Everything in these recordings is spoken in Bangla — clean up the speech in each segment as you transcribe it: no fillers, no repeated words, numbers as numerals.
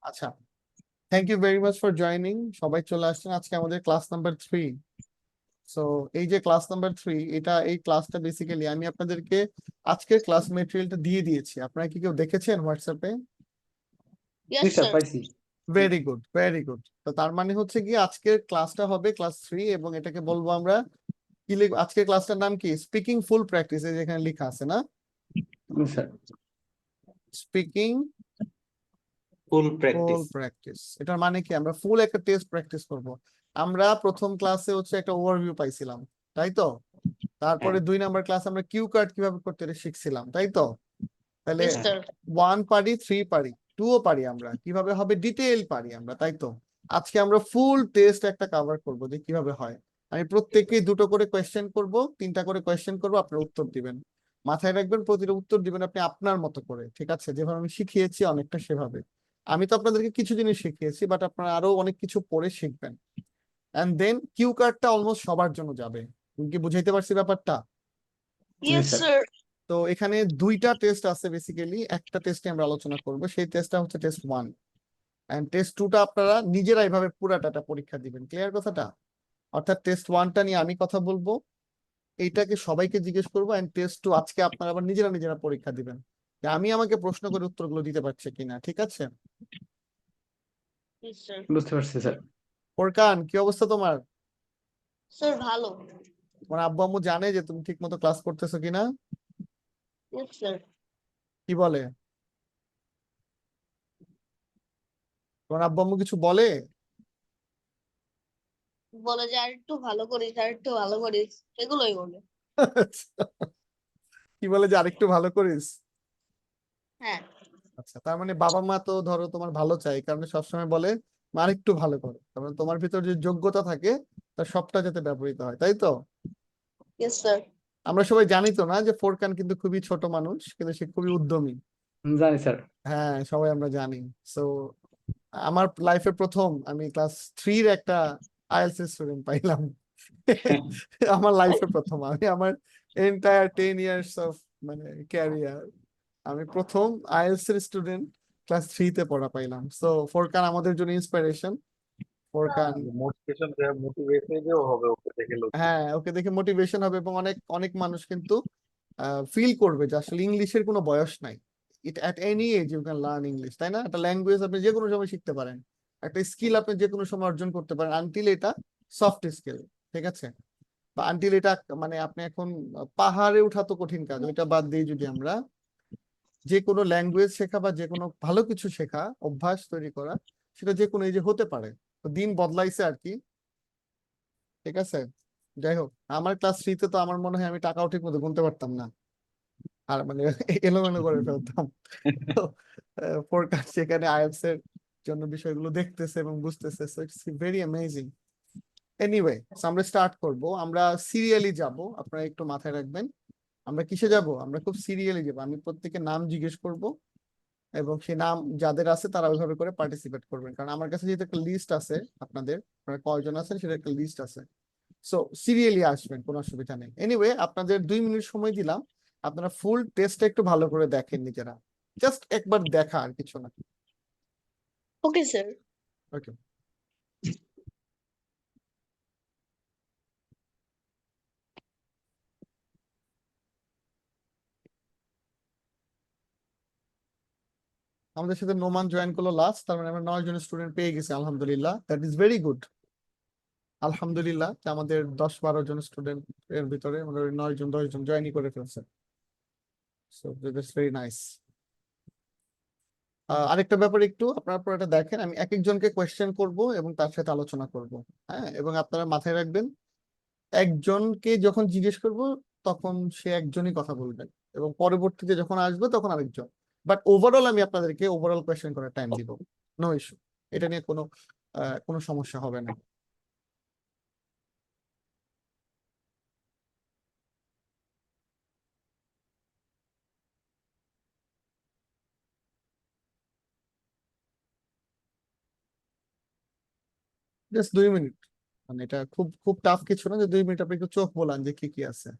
আচ্ছা, thank you very much for joining. সবাই চলে আসছেন আজকে আমাদের ক্লাস নাম্বার 3। সো এই যে ক্লাস নাম্বার 3, এই ক্লাসটা বেসিক্যালি আমি আপনাদেরকে আজকের ক্লাস মেটেরিয়ালটা দিয়ে দিয়েছি। আপনারা কি কেউ দেখেছেন হোয়াটসঅ্যাপে? জি স্যার, পাইছি। Very good, very good. তো তার মানে হচ্ছে কি আজকের ক্লাসটা হবে ক্লাস 3 এবং এটাকে বলবো আমরা কি লিখব? আজকের ক্লাসটার নাম কি? স্পিকিং ফুল প্র্যাকটিস। এই যেখানে লেখা আছে না, স্যার স্পিকিং ফুল ফুল প্র্যাকটিস। প্র্যাকটিস। এটার মানে কি? আমরা ফুল একটা টেস্ট প্র্যাকটিস করব। আমরা প্রথম ক্লাসে হচ্ছে একটা ওভারভিউ পাইছিলাম, তাই তো? তারপরে 2 নাম্বার ক্লাস আমরা কিউ কার্ড কিভাবে করতে এটা শিখছিলাম, তাই তো? তাহলে Yes, sir. 1 পারি, 3 পারি, 2 ও পারি, আমরা কিভাবে হবে ডিটেইল পারি আমরা, তাই তো? আজকে আমরা ফুল টেস্ট একটা কভার করব যে কিভাবে হয়। আমি প্রত্যেককেই 2টো করে কোয়েশ্চেন করব, 3টা করে কোয়েশ্চেন করব, আপনারা উত্তর দিবেন। মাথায় রাখবেন প্রতিটা উত্তর দিবেন আপনি আপনার মতো করে, ঠিক আছে? যেভাবে আমি শিখিয়েছি অনেকটা সেভাবে। আমি তো আপনাদেরকে কিছু জিনিস শিখিয়েছি, বাট আপনারা আরো অনেক কিছু পড়ে শিখবেন। এন্ড দেন কিউ কার্ডটা অলমোস্ট সবার জন্য যাবে। তুমি কি বুঝাইতে পারছি ব্যাপারটা? Yes, sir. তো এখানে 2টা টেস্ট আছে বেসিক্যালি। একটা টেস্টে আমরা আলোচনা করব, সেই টেস্টটা হচ্ছে টেস্ট 1, এন্ড টেস্ট 2টা আপনারা নিজেরা এইভাবে পুরাটা পরীক্ষা দিবেন। ক্লিয়ার কথাটা? অর্থাৎ টেস্ট 1টা নিয়ে আমি কথা বলবো, এইটাকে সবাইকে জিজ্ঞেস করবো, এন্ড টেস্ট 2 আজকে আপনারা আবার নিজেরা নিজেরা পরীক্ষা দিবেন যে আমি আমাকে প্রশ্ন করে উত্তরগুলো দিতে পারছি কিনা, ঠিক আছে? Yes, sir. বুঝতে পারছি স্যার। ফোরকান, কি অবস্থা তোমার? Sir, ভালো। তোমার আব্বু আম্মু জানে যে তুমি ঠিক মতো ক্লাস করতেছো কিনা? Yes, sir. কি বলে? তোমার আব্বু আম্মু কিছু বলে? বলে যে আর একটু ভালো করিস, আর একটু ভালো করিস, এগুলোই বলে। কি বলে? যে আরেকটু ভালো করিস? হ্যাঁ। আচ্ছা, তার মানে বাবা মা তো ধরো তোমার ভালো চাই, কারণ সবসময় বলে মা আরেকটু ভালো করো, কারণ তোমার ভিতর যে যোগ্যতা থাকে তার সবটা যাতে ব্যবহৃত হয়, তাই তো? Yes, sir. আমরা সবাই জানি তো না যে ফোরকান কিন্তু খুবই ছোট মানুষ, কিন্তু সে খুবই উদ্যমী। জানি স্যার। হ্যাঁ, সবাই আমরা জানি। সো আমার লাইফে প্রথম আমি ক্লাস 3 এর একটা আইএলটিএস স্টুডেন্ট পাইলাম। আমার লাইফে প্রথম, আমি আমার এন্টায়ার 10 ইয়ার্স অফ মানে ক্যারিয়ার আমি প্রথম আইএলটিএস এর স্টুডেন্ট ক্লাস 3 তে পড়া পাইলাম। সো ফোরকান আমাদের জন্য ইন্সপিরেশন। ফোরকান, মোটিভেশনও হবে ওকে দেখে লোক। হ্যাঁ, ওকে দেখে মোটিভেশন হবে এবং অনেক অনেক মানুষ কিন্তু ফিল করবে যে আসলে ইংলিশের কোনো বয়স নাই। It at any age you can learn English, তাই না? একটা ল্যাঙ্গুয়েজ আপনি যে কোনো সময় শিখতে পারেন, একটা স্কিল আপনি যে কোনো সময় অর্জন করতে পারেন, আনটিল এটা সফট স্কিল, ঠিক আছে? বা আনটিল এটা মানে আপনি এখন পাহাড়ে উঠা তো কঠিন কাজ, ওইটা বাদ দিয়ে যদি আমরা যে কোনো ল্যাঙ্গুয়েজ শেখা বা যে কোনো ভালো কিছু শেখা অভ্যাস তৈরি করা, সেটা যে কোনো এজে হতে পারে। তো দিন বদলাইছে আর কি, ঠিক আছে? যাই হোক, আমার ক্লাস 3 তে তো আমার মনে হয় আমি টাকাও ঠিক মতো গুনতে পারতাম না, আর মানে এলোমেলো করে ফেলতাম। তো ফোরকাস্ট সেখানে আইএলটিএস এর জন্য বিষয়গুলো দেখতেছে এবং বুঝতেছে, so it's very amazing. Anyway, আমরা স্টার্ট করব। আমরা সিরিয়ালি যাব, আপনারা একটু মাথায় রাখবেন। আমরা কিসে যাব? আমরা খুব সিরিয়ালি যাব। আমি প্রত্যেকের নাম জিজ্ঞেস করব এবং সেই নাম যাদের আছে তারা ওইভাবে করে পার্টিসিপেট করবেন, কারণ আমার কাছে যেহেতু একটা লিস্ট আছে আপনাদের, আপনারা কয়জন আছেন সেটা একটা লিস্ট আছে। সো সিরিয়ালি আসবেন, কোনো অসুবিধা নেই। এনিওয়ে, আপনাদের 2 মিনিট সময় দিলাম, আপনারা ফুল টেস্টটা একটু ভালো করে দেখেন নিজেরা, জাস্ট একবার দেখা, আর কিছু না। Okay, sir. ওকে, আমাদের সাথে নোমান জয়েন করলো লাস্ট, তার মানে আমরা 9 জন স্টুডেন্ট পেয়ে গেছি, আলহামদুলিল্লাহ, দ্যাট ইজ ভেরি গুড। আলহামদুলিল্লাহ যে আমাদের 10-12 জন স্টুডেন্ট এর ভিতরে আমাদের 9 জন 10 জন জয়েনই করে ফেলছে। So that's very nice. আরেকটা ব্যাপার একটু আপনারা পুরোটা দেখেন, আমি এক একজনকে কোয়েশ্চেন করব এবং তার সাথে আলোচনা করব। হ্যাঁ, এবং আপনারা মাথায় রাখবেন একজনকে যখন জিজ্ঞেস করব তখন সে একজনই কথা বলবেন এবং পরবর্তীতে যখন আসবে তখন আরেকজন। বাট ওভারঅল আমি আপনাদেরকে ওভারঅল কোয়েশ্চেন করার টাইম দিব, নো ইস্যু। এটা নিয়ে কোনো সমস্যা হবে না। জাস্ট 2 মিনিট, মানে এটা খুব খুব টাফ কিছু না যে 2 মিনিট আপনি একটু চোখ বলান যে কি কি আছে।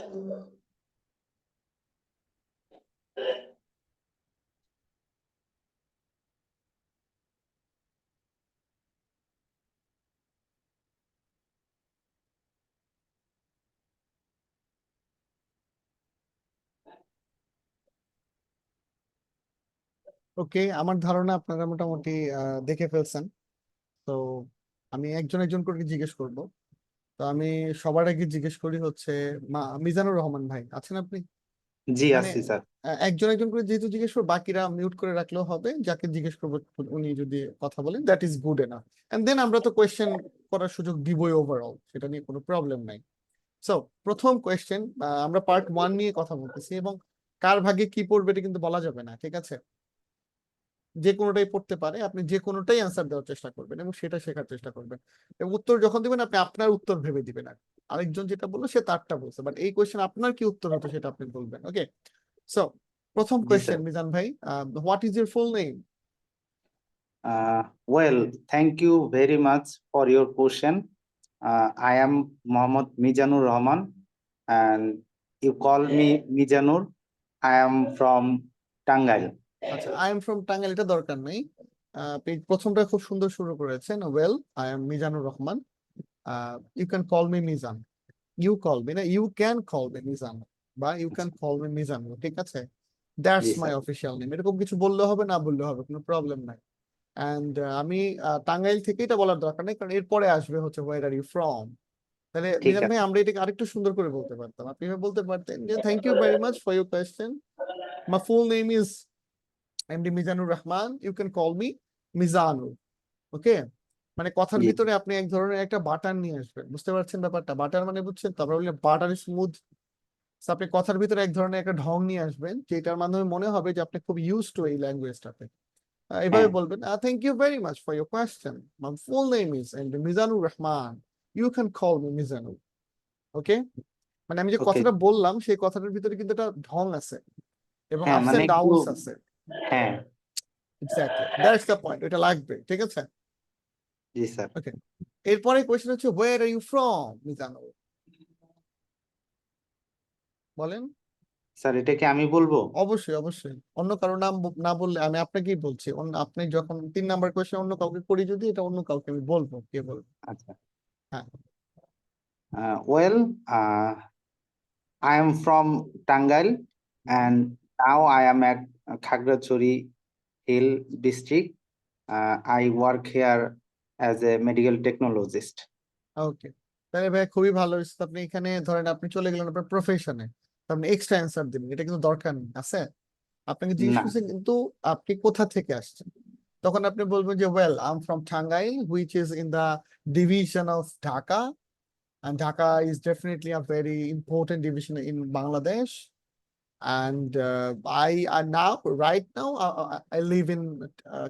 ওকে, আমার ধারণা আপনারা মোটামুটি দেখে ফেলছেন। তো আমি একজন একজন করে জিজ্ঞেস করব। তো আমি সবার আগে জিজ্ঞেস করি হচ্ছে মিজানুর রহমান ভাই, আছেন আপনি? জি মানে আছি স্যার। একজন একজন করে যেহেতু জিজ্ঞেস করবো, বাকিরা মিউট করে রাখলেও হবে। যাকে জিজ্ঞেস করবো উনি যদি কথা বলেন, that is good enough. And then আমরা তো কোয়েশ্চেন করার সুযোগ দিবই ওভারঅল, সেটা নিয়ে কোনো প্রবলেম নাই। সো প্রথম কোয়েশ্চেন, আমরা পার্ট 1 নিয়ে কথা বলতেছি, এবং কার ভাগে কি পড়বে এটা কিন্তু বলা যাবে না, ঠিক আছে? যে কোনোটাই পড়তে পারে, আপনি যে কোনোটাই অ্যান্সার দেওয়ার চেষ্টা করবেন এবং সেটা শেখার চেষ্টা করবেন। এবং উত্তর যখন দিবেন, আপনি আপনার উত্তর ভেবে দিবেন। আর আরেকজন যেটা বললো সে তারটা বলছে, বাট এই কোয়েশ্চেন আপনার কি উত্তর হতো সেটা আপনি বলবেন। ওকে, সো প্রথম জি কোয়েশ্চেন স্যার। মিজান ভাই, what is your full name? Well, thank you very much for your question. I am Mohammad Mizanur Rahman, and you call me Mizanur. I am from Tangail. আচ্ছা, আই এম ফ্রম টাঙ্গাইল, এটা দরকার নেই। আপনি প্রথমটা খুব সুন্দর শুরু করেছেন, well I am Mizanur Rahman, you can call me Mizan. You call me না, you can call me Mizan, বা you can call me Mizanur, ঠিক আছে? দ্যাটস জি মাই স্যার। Official name. এরকম কিছু বললে হবে, না বললে হবে, কোনো প্রবলেম নাই। অ্যান্ড আমি টাঙ্গাইল থেকে এটা বলার দরকার নেই, কারণ এরপরে আসবে হচ্ছে হোয়ার আর ইউ ফ্রম। তাহলে ঠিক মিজান ভাই, আছে। আমরা এটাকে আরেকটু সুন্দর করে বলতে পারতাম। আপনি এভাবে বলতে পারতেন যে thank you very much for your question, my full name is MD Mizanur Rahman, you can call me Mizanur. Okay, মানে কথার জি ভিতরে আপনি এক ধরনের একটা বাটার নিয়ে আসবেন, বুঝতে পারছেন ব্যাপারটা? বাটার মানে বুঝছেন? তারপর বললেন বাটার স্মুথ। আপনি কথার ভিতরে এক ধরনের একটা ঢং নিয়ে আসবেন, যেটার মাধ্যমে মনে হবে যে আপনি খুব ইউজ টু এই ল্যাঙ্গুয়েজটাতে। এভাবে হ্যাঁ। বলবেন, thank you very much for your question, my full name is Mizanur Rahman, you can call me Mizanur. Okay, মানে আমি যে ওকে। কথাটা বললাম সেই কথাটার ভিতরে কিন্তু একটা ঢং আছে এবং হ্যাঁ আপস মানে এন্ড একটু। ডাউনস আছে। হ্যাঁ। এক্স্যাক্টলি, দ্যাটস দ্য পয়েন্ট, এটা লাগবে, ঠিক আছে? জি স্যার। ওকে, এরপরে কোয়েশ্চেন হচ্ছে হোয়ার আর ইউ ফ্রম মিজানুর, বলেন। স্যার এটা কি আমি বলবো? অবশ্যই অবশ্যই, অন্য কারো নাম না বললে আমি আপনাকেই বলছি। আপনি যখন 3 নাম্বার কোয়েশ্চেন অন্য কাউকে করি, যদি এটা অন্য কাউকে আমি বলবো, কে বলবো? আচ্ছা। হ্যাঁ, Well, I am from Tangail, and now I am at Khagrachari Hill district. I work here as a medical technologist. ওকে, তাহলে ভাই খুবই ভালো হয়েছে। তো আপনি এখানে ধরেন আপনি চলে গেলেন আপনার প্রফেশনে, আপনি এক্সট্রা অ্যান্সার দিবেন, এটা কিন্তু দরকার নেই, আছে? আপনাকে জিজ্ঞেস না। করছে কিন্তু আপনি কোথা থেকে আসছেন, তখন আপনি বলবেন যে well I am from Tangail, which is in the division of Dhaka, and Dhaka is definitely a very important division in Bangladesh. And right now, I live in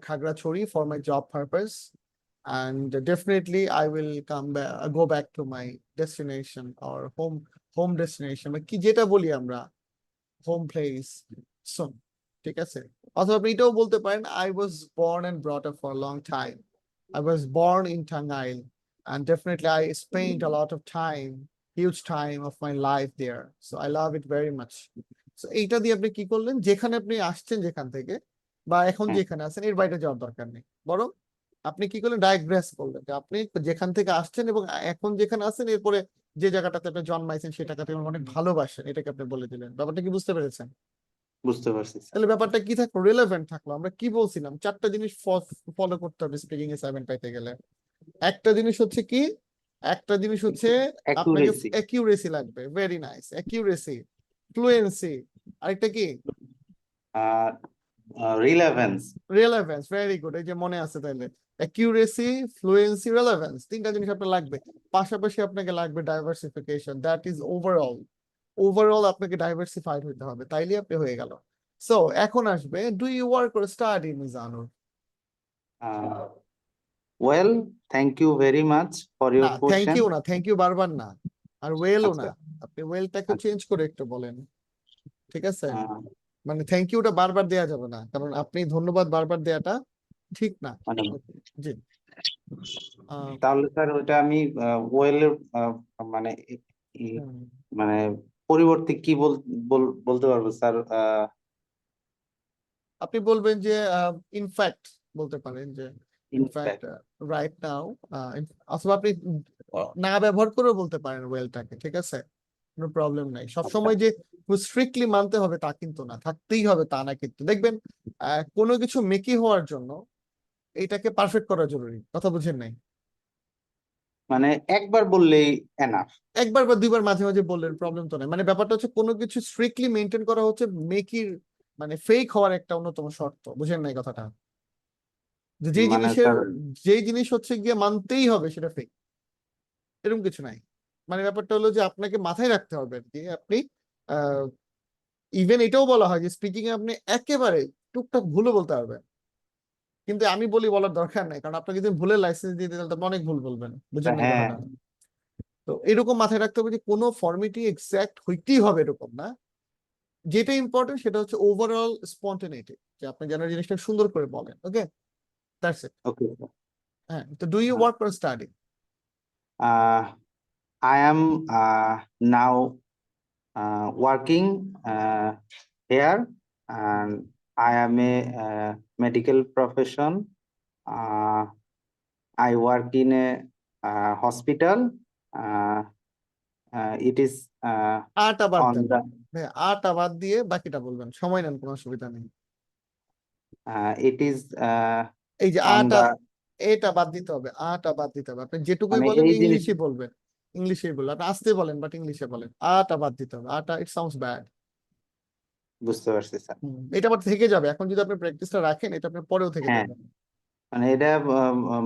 Khagrachari for my job purpose. And definitely, I will go back to my destination or home destination. মানে কি যেটা বলি আমরা, home place soon. ঠিক আছে? অথবা আপনি এটাও বলতে পারেন, I was born and brought up for a long time. I was born in Tangail, and definitely I spent a lot of time, huge time of my life there. So I love it very much. So এইটা দিয়ে আপনি কি করলেন, যেখানে আপনি আসছেন যেখান থেকে, বা এখন হ্যাঁ। যেখানে আছেন এর বাইরে যাওয়ার দরকার নেই, বরং আপনি কি করলেন, ডায়াগ্রাস করলেন যে আপনি যেখান থেকে আসছেন এবং এখন যেখানে আছেন, এরপরে যে জায়গাটাতে আপনি জন্মাইছেন সেটাকে আপনি অনেক ভালোবাসেন, এটাকে আপনি বলে দিলেন। ব্যাপারটা কি বুঝতে পেরেছেন? বুঝতে পারছি স্যার। তাহলে ব্যাপারটা কি থাকলো, রিলেভেন্ট থাকলো। আমরা কি বলছিলাম, 4টা জিনিস ফলো করতে হবে স্পিকিং এ 7 পাইতে গেলে। একটা জিনিস হচ্ছে কি, একটা জিনিস হচ্ছে আপনাকে অ্যাকুরেসি। অ্যাকিউরেসি লাগবে, ভেরি নাইস, অ্যাকিউরেসি, ফ্লুয়েন্সি, আরেকটা কি, রিলেভেন্স। রেলেভেন্স, ভেরি গুড, এই যে মনে আছে তাইলে। অ্যাকিউরেসি, ফ্লুয়েন্সি, রেলেভেন্স, 3টা জিনিস আপনার লাগবে। পাশাপাশি আপনাকে লাগবে ডাইভার্সিফিকেশন, দ্যাট ইজ ওভারঅল আপনাকে ডাইভার্সিফাইড হতে হবে, তাইলে আপনি হয়ে গেল। সো এখন আসবে, do you work or study Mizanur? Well, thank you very much for না, ইউর থ্যাংক কোশ্চেন। ইউ না, থ্যাংক ইউ বারবার না, আর ওয়েলও আচ্ছা। না। আপনি ওয়েলটাকে চেঞ্জ করে একটু বলেন, ঠিক আছে? আহ, মানে থ্যাংক ইউটা বারবার দেয়া যাবে না, কারণ আপনি ধন্যবাদ বারবার দেয়াটা ঠিক না। মানে জি, তাহলে স্যার ওইটা আমি ওয়েল মানে হুম। মানে পরিবর্তে কি বলতে পারবো স্যার? আপনি বলবেন যে ইনফ্যাক্ট বলতে পারেন যে ইনফ্যাক্ট ইনফ্যাক্ট রাইট নাও, অথবা আপনি না ব্যবহার করেও বলতে পারেন ওয়েলটাকে, ঠিক আছে, কোনো প্রবলেম নাই। সবসময় যে স্ট্রিক্টলি মানতে হবে তা কিন্তু না, থাকতেই হবে তা না, কিন্তু দেখবেন কোনো কিছু মেকি হওয়ার জন্য এটাকে পারফেক্ট করা জরুরি, কথা বুঝেন নাই? মানে একবার বললেই এনাফ। একবার বা দুইবার মাঝে মাঝে বললেন প্রবলেম তো নাই, মানে ব্যাপারটা হচ্ছে কোনো কিছু স্ট্রিক্টলি মেনটেন করা হচ্ছে মেকির মানে ফেক হওয়ার একটা অন্যতম শর্ত, বুঝেন নাই কথাটা? যে যেই মানে জিনিসের স্যার যেই জিনিস হচ্ছে গিয়ে মানতেই হবে সেটা ফেক, এরকম কিছু নাই। মানে ব্যাপারটা হলো যে আপনাকে মাথায় রাখতে হবে আর কি, আপনি ইভেন এটাও বলা হয় যে স্পিকিং এ আপনি একেবারে টুকটাক ভুলও বলতে পারবেন, কিন্তু আমি বলি বলার দরকার নাই, কারণ আপনাকে যদি ভুলের লাইসেন্স দিয়ে দিতে তাহলে অনেক ভুল বলবেন, বুঝেন নাই হ্যাঁ, কথাটা? তো এরকম মাথায় রাখতে হবে যে কোনো ফর্মেটি এক্সাক্ট হইতেই হবে এরকম না, যেটা ইম্পর্টেন্ট সেটা হচ্ছে ওভারঅল স্পন্টেনিটি, যে আপনি যেন জিনিসটা সুন্দর করে বলেন। Okay, that's it. ওকে। হ্যাঁ, তো do you work or study? I am now working here, and I am a medical profession. I work in a hospital. It is আটা বাদ on দেন the ভাই, আটা বাদ দিয়ে বাকিটা বলবেন, সময় নেন, কোনো অসুবিধা নেই। it is এই যে on আটা, the এটা বাদ দিতে হবে, আটা বাদ দিতে হবে, আপনি যেটুকুই মানে বলেন এই জিনিস ইংলিশে বলবেন, ইংলিশেই বলবেন, আপনি আস্তে বলেন বাট ইংলিশে বলেন, আটা বাদ দিতে হবে, আটা ইট সাউন্ডস ব্যাড। বুঝতে পারছি স্যার। এটা আবার থেকে যাবে, এখন যদি আপনি প্র্যাকটিসটা রাখেন এটা আপনার পরেও থেকে হ্যাঁ, যাবে, মানে এটা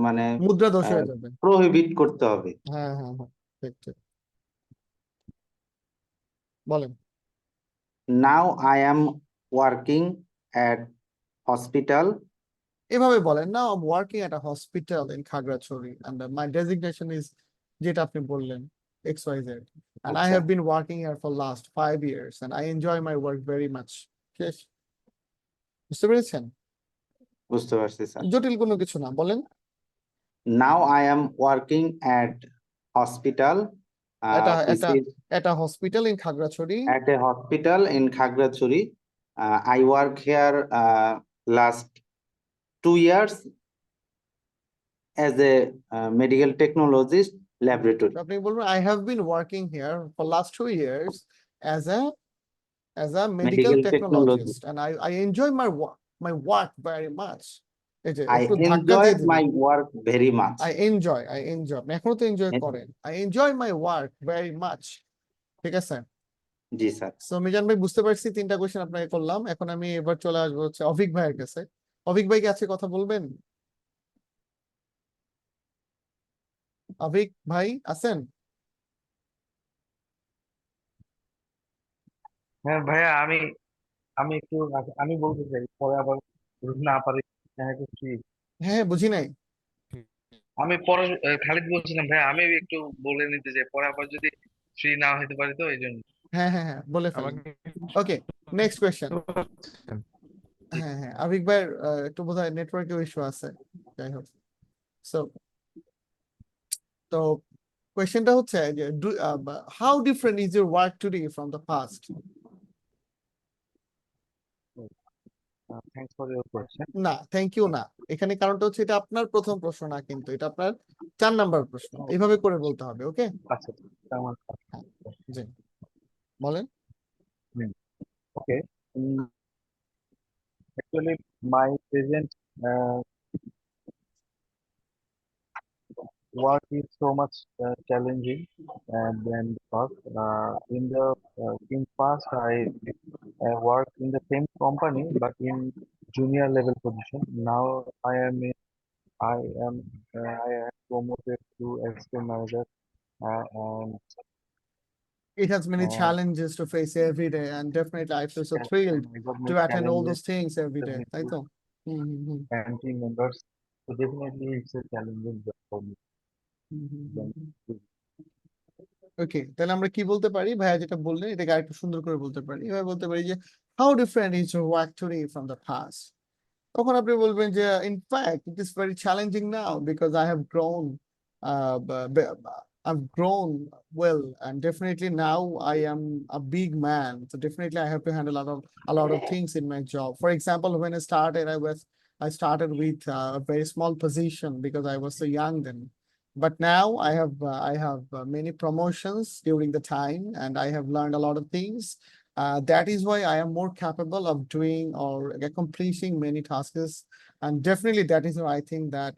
মানে মুদ্রা দোষ হয়ে যাবে। প্রোহিবিট করতে হবে। হ্যাঁ হ্যাঁ হ্যাঁ, ঠিক ঠিক, বলেন। Now I am working at hospital. এভাবে বলেন না, working at a hospital in Khagrachari and my designation is যেটা আপনি বললেন XYZ and I আচ্ছা, have been working here for last 5 years and I enjoy my work very much. শেষ, বুঝতে পেরেছেন? বুঝতে পারছি স্যার। জটিল কোনো কিছু না, বলেন। Now I am working at hospital. এটা This এটা is এটা hospital in Khagrachari. at a hospital in Khagrachuri. I work here last 2 years as a medical technologist laboratory. আপনি বলবেন I have been working here for last 2 years as a medical Medical technologist technologist. and I enjoy my work very much. এই যে I একটু ধাক্কা দিয়ে enjoyed দিবেন, my work very much. I enjoy আপনি এখনো তো এনজয় করেন, I enjoy my work very much, ঠিক আছে? জি স্যার। সো মিজান ভাই, বুঝতে পারছি, 3টা কোশ্চেন আপনাকে করলাম, এখন আমি এবার চলে আসবো হচ্ছে অভিক ভাইয়ের কাছে। অভিক ভাই কি আছে, কথা বলবেন? অভিক ভাই আছেন? হ্যাঁ ভাইয়া, আমি আমি একটু আমি বলতে চাই, পরে আবার যদি না পারি। হ্যাঁ, একটু free। হ্যাঁ, বুঝি নাই। আমি পরে খালিদ বলছিলাম ভাইয়া, আমি একটু বলে নিতে চাই, পরে আবার যদি ফ্রি না হতে পারি তো এই জন্য। হ্যাঁ হ্যাঁ হ্যাঁ, বলে ফেলেন। ওকে, নেক্সট কোয়েশ্চেন। হ্যাঁ হ্যাঁ, আবিক ভাইয়ের একটু বোধহয় নেটওয়ার্কের ইস্যু আছে, যাই হোক। সো তো কোয়েশ্চেনটা হচ্ছে যে how different is your work today from the past? Thanks for your question. না, থ্যাংক ইউ না, এখানে কারণটা হচ্ছে এটা আপনার প্রথম প্রশ্ন না, কিন্তু এটা আপনার 4 নাম্বার প্রশ্ন, এইভাবে করে বলতে হবে। ওকে, আচ্ছা, আমার জি, বলেন। ওকে। Actually, my present work is so much challenging than the past. In past, I worked in the same company but in junior level position. Now I am I am promoted to assistant manager, and It has many uh, challenges to face every day, and definitely I feel so thrilled I got to many attend all challenges those things every day, with তাই তো? হুম হুম হুম and team members. So definitely it's a challenging job for me. হুম হুম হুম হুম। ওকে, তাহলে আমরা কি বলতে পারি, ভাইয়া যেটা বললেন এটাকে আরেকটু সুন্দর করে বলতে পারি, এভাবে বলতে পারি যে how different is your work today from the past. তখন আপনি বলবেন যে in fact it is very challenging now because I have grown I've grown well, and definitely now I am a big man. So definitely I have to handle a lot of things in my job. For example, when I started, I started with a very small position because I was so young then. But now I have many promotions during the time, and I have learned a lot of things. That is why I am more capable of doing or accomplishing many tasks. And definitely that is why I think that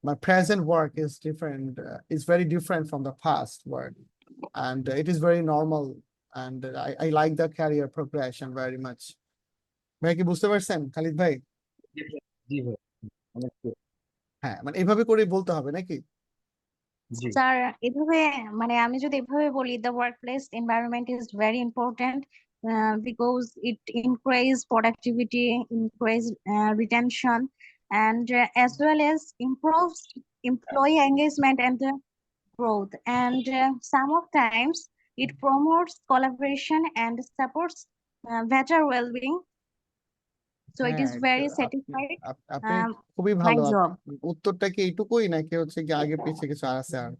my present work is different, is very different from the past work. And it is very normal. And I like the career progression very much. ভাই কি বুঝতে পারছেন খালিদ ভাই? জি ভাই, অনেক clear। হ্যাঁ, মানে এভাবে করে বলতে হবে নাকি? জি স্যার এভাবে মানে আমি যদি এভাবে বলি, the workplace environment is very important because it increase productivity, increase retention, and as well as improves employee engagement and growth. And some of times it promotes collaboration and supports better well-being. So it is হ্যাঁ, very আপনি satisfied আপনি um, খুবই my ভালো। job. উত্তরটা কি এইটুকুই নাকি হচ্ছে কি আগে পিছে কিছু আছে আর?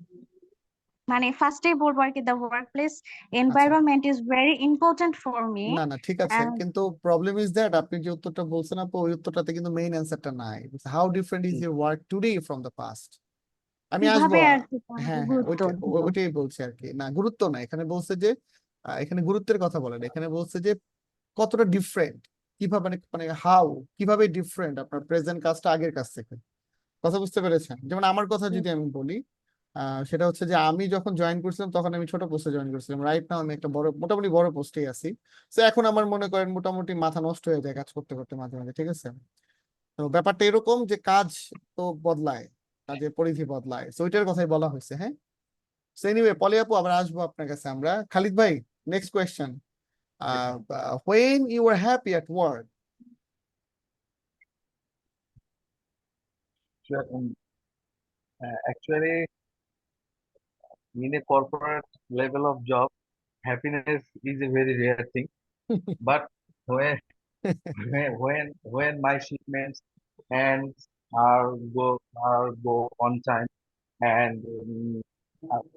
মানে ফার্স্টেই বলবো আর কি, the workplace environment is very important for me. না না ঠিক আছে, and কিন্তু প্রবলেম ইজ দ্যাট আপনি যে উত্তরটা বলছেন আপু, ওই উত্তরটাতে কিন্তু মেইন অ্যান্সারটা নাই। How different is your work today from the past? আমি আসবো। কিভাবে আর কি তাহলে হ্যাঁ হ্যাঁ, গুরুত্ব দিব? ওইটাই বলছি আর কি। না গুরুত্ব না, এখানে বলছে যে এখানে গুরুত্বের কথা বলেন, এখানে বলছে যে কতটা ডিফারেন্ট, কিভাবে মানে মানে হাউ, কিভাবে ডিফারেন্ট আপনার প্রেজেন্ট কাজটা আগের কাজ থেকে। কথা বুঝতে পেরেছেন? যেমন আমার কথা যদি আমি বলি, সেটা হচ্ছে যে আমি যখন জয়েন করছিলাম তখন আমি ছোট পোস্টে জয়েন করছিলাম। রাইট নাও আমি একটা বড়, মোটামুটি বড় পোস্টেই আছি। তো এখন আমার মনে করেন মোটামুটি মাথা নষ্ট হয়ে যায় কাজ করতে করতে মাঝে মাঝে, ঠিক আছে? তো ব্যাপারটা এরকম যে কাজ তো বদলায়, কাজের পরিধি বদলায়, তো ওইটার কথাই বলা হয়েছে। হ্যাঁ, সো এনিওয়ে পলি আপু আবার আসবো আপনার কাছে আমরা। খালিদ ভাই, next question. when you are happy at work? Sure, actually, in a corporate level of job, happiness is a very rare thing. But when when my shipments and are go on time, and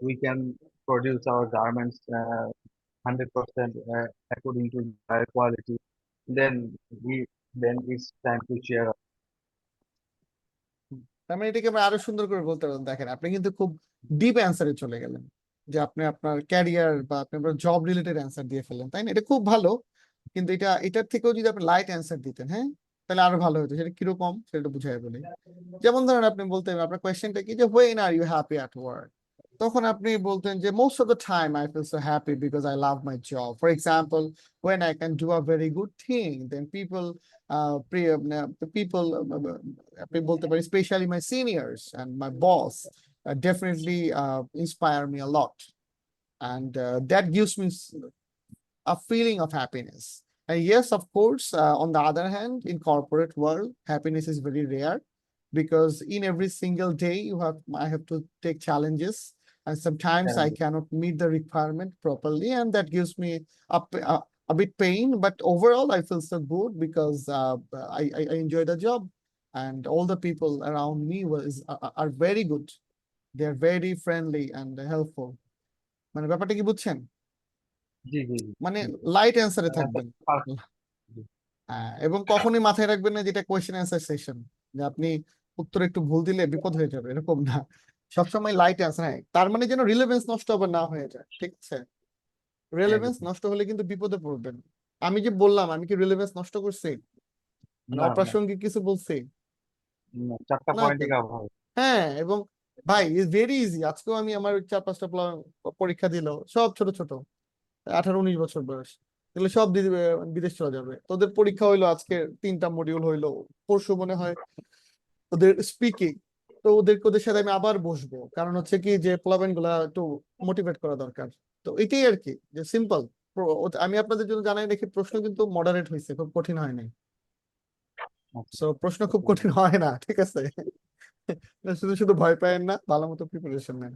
we can produce our garments 100% according to high quality, then then it's time to cheer up. তার মানে এটাকে আমরা আরো সুন্দর করে বলতে পারেন। দেখেন আপনি কিন্তু খুব ডিপ অ্যান্সারে চলে গেলেন, যে আপনি আপনার ক্যারিয়ার বা আপনি আপনার জব রিলেটেড অ্যান্সার দিয়ে ফেললেন, তাই না? এটা খুব ভালো, কিন্তু এটার থেকেও যদি আপনি লাইট অ্যান্সার দিতেন, হ্যাঁ, তাহলে আরো ভালো হতো। সেটা কিরকম সেটা বুঝাই বলি। যেমন ধরেন আপনি বলতেন আপনার কোয়েশ্চেনটা কি, যে when are you happy at work? তখন আপনি বলতেন যে most of the time I feel so happy because I love my job. For example, when I can do a very good thing, then people the people আপনি বলতে পারি especially my seniors and my boss definitely inspire me a lot, and that gives me a feeling of happiness. And yes, of course, on the other hand, in corporate world, happiness is very rare, because in every single day I have to take challenges, and sometimes I cannot meet the requirement properly, and that gives me a bit pain. But overall, I feel so good because I enjoy the job, and all the people around me are very good. They are very friendly and helpful. মানে ব্যাপারটা কি বুঝছেন? জি জি মানে লাইট অ্যান্সারে থাকবেন। জি। এবং কখনোই মাথায় রাখবেন না যেটা কোয়েশ্চেন অ্যান্সার সেশন, যে আপনি উত্তর একটু ভুল দিলে বিপদ হয়ে যাবে, এরকম না। সবসময় লাইট অ্যান্সার। হ্যাঁ, তার মানে যেন রিলেভেন্স নষ্ট আবার না হয়ে যায়, ঠিক আছে? রিলেভেন্স নষ্ট হলে কিন্তু বিপদে পড়বেন। আমি যে বললাম, আমি কি রিলেভেন্স নষ্ট করছি? মানে না না অপ্রাসঙ্গিক কিছু বলছি? না, চারটা না পয়েন্টই তো। কভার হবে। হ্যাঁ, এবং ভাই ইজ ভেরি ইজি। আজকেও আমি আমার 4-5টা পরীক্ষা দিল, সব ছোট ছোট, 18-19 বছর বয়স, এগুলো সব বিদেশ চলে যাবে। তোদের পরীক্ষা হইলো আজকে 3টা মডিউল হইলো, পরশু মনে হয় ওদের স্পিকিং। তো ওদের সাথে আমি আবার বসবো, কারণ হচ্ছে কি যে প্লাবেন গুলা একটু মোটিভেট করা দরকার। তো এটাই আর কি, যে সিম্পল। আমি আপনাদের জন্য জানাই রেখে, প্রশ্ন কিন্তু মডারেট হয়েছে, খুব কঠিন হয় নাই। সো প্রশ্ন খুব কঠিন হয় না, ঠিক আছে? শুধু শুধু ভয় পায়েন না, ভালো মতো প্রিপারেশন নেন।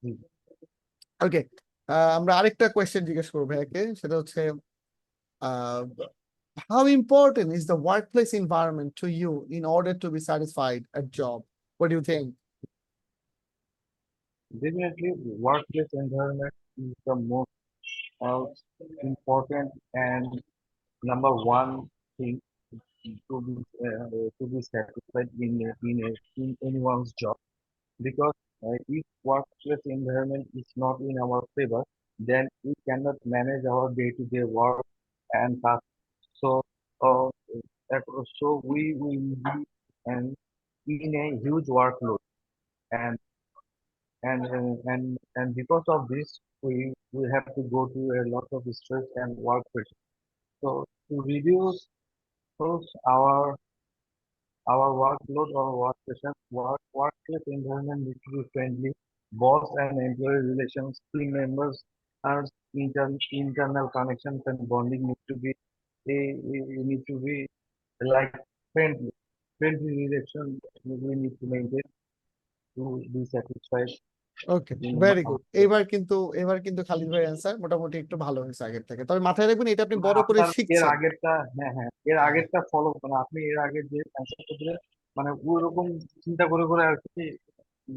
হুম। ওকে, আমরা আরেকটা কোয়েশ্চেন জিজ্ঞেস করবো ভাইয়াকে, সেটা হচ্ছে how important is the workplace environment to you in order to be satisfied at job? What do you think? definitely workplace environment is the most uh, important and number one thing to be satisfied in anyone's job, because if workplace environment is not in our favor, then we cannot manage our day-to-day work and tasks. So, uh, so we will be and in a huge workload, and and because of this, we have to go through a lot of stress and work pressure. So to reduce those our workload or work pressure, workplace environment needs to be friendly. Boss and employee relations, team members, and internal connections and bonding need to be like friendly. Friendly relation we need to maintain to be satisfied okay, in very our good. এবার কিন্তু খালিদ ভাই অ্যান্সার মোটামুটি একটু ভালো হয়েছে আগের থেকে। তবে মাথায় রাখবেন এটা আপনি বড় করে আপনার এর শিখছেন। আগেরটা, হ্যাঁ হ্যাঁ, এর হ্যাঁ, আগেরটা ফলো মানে আপনি এর আগে যে অ্যান্সারটা দিলেন, মানে ওইরকম চিন্তা করে করে আর কি,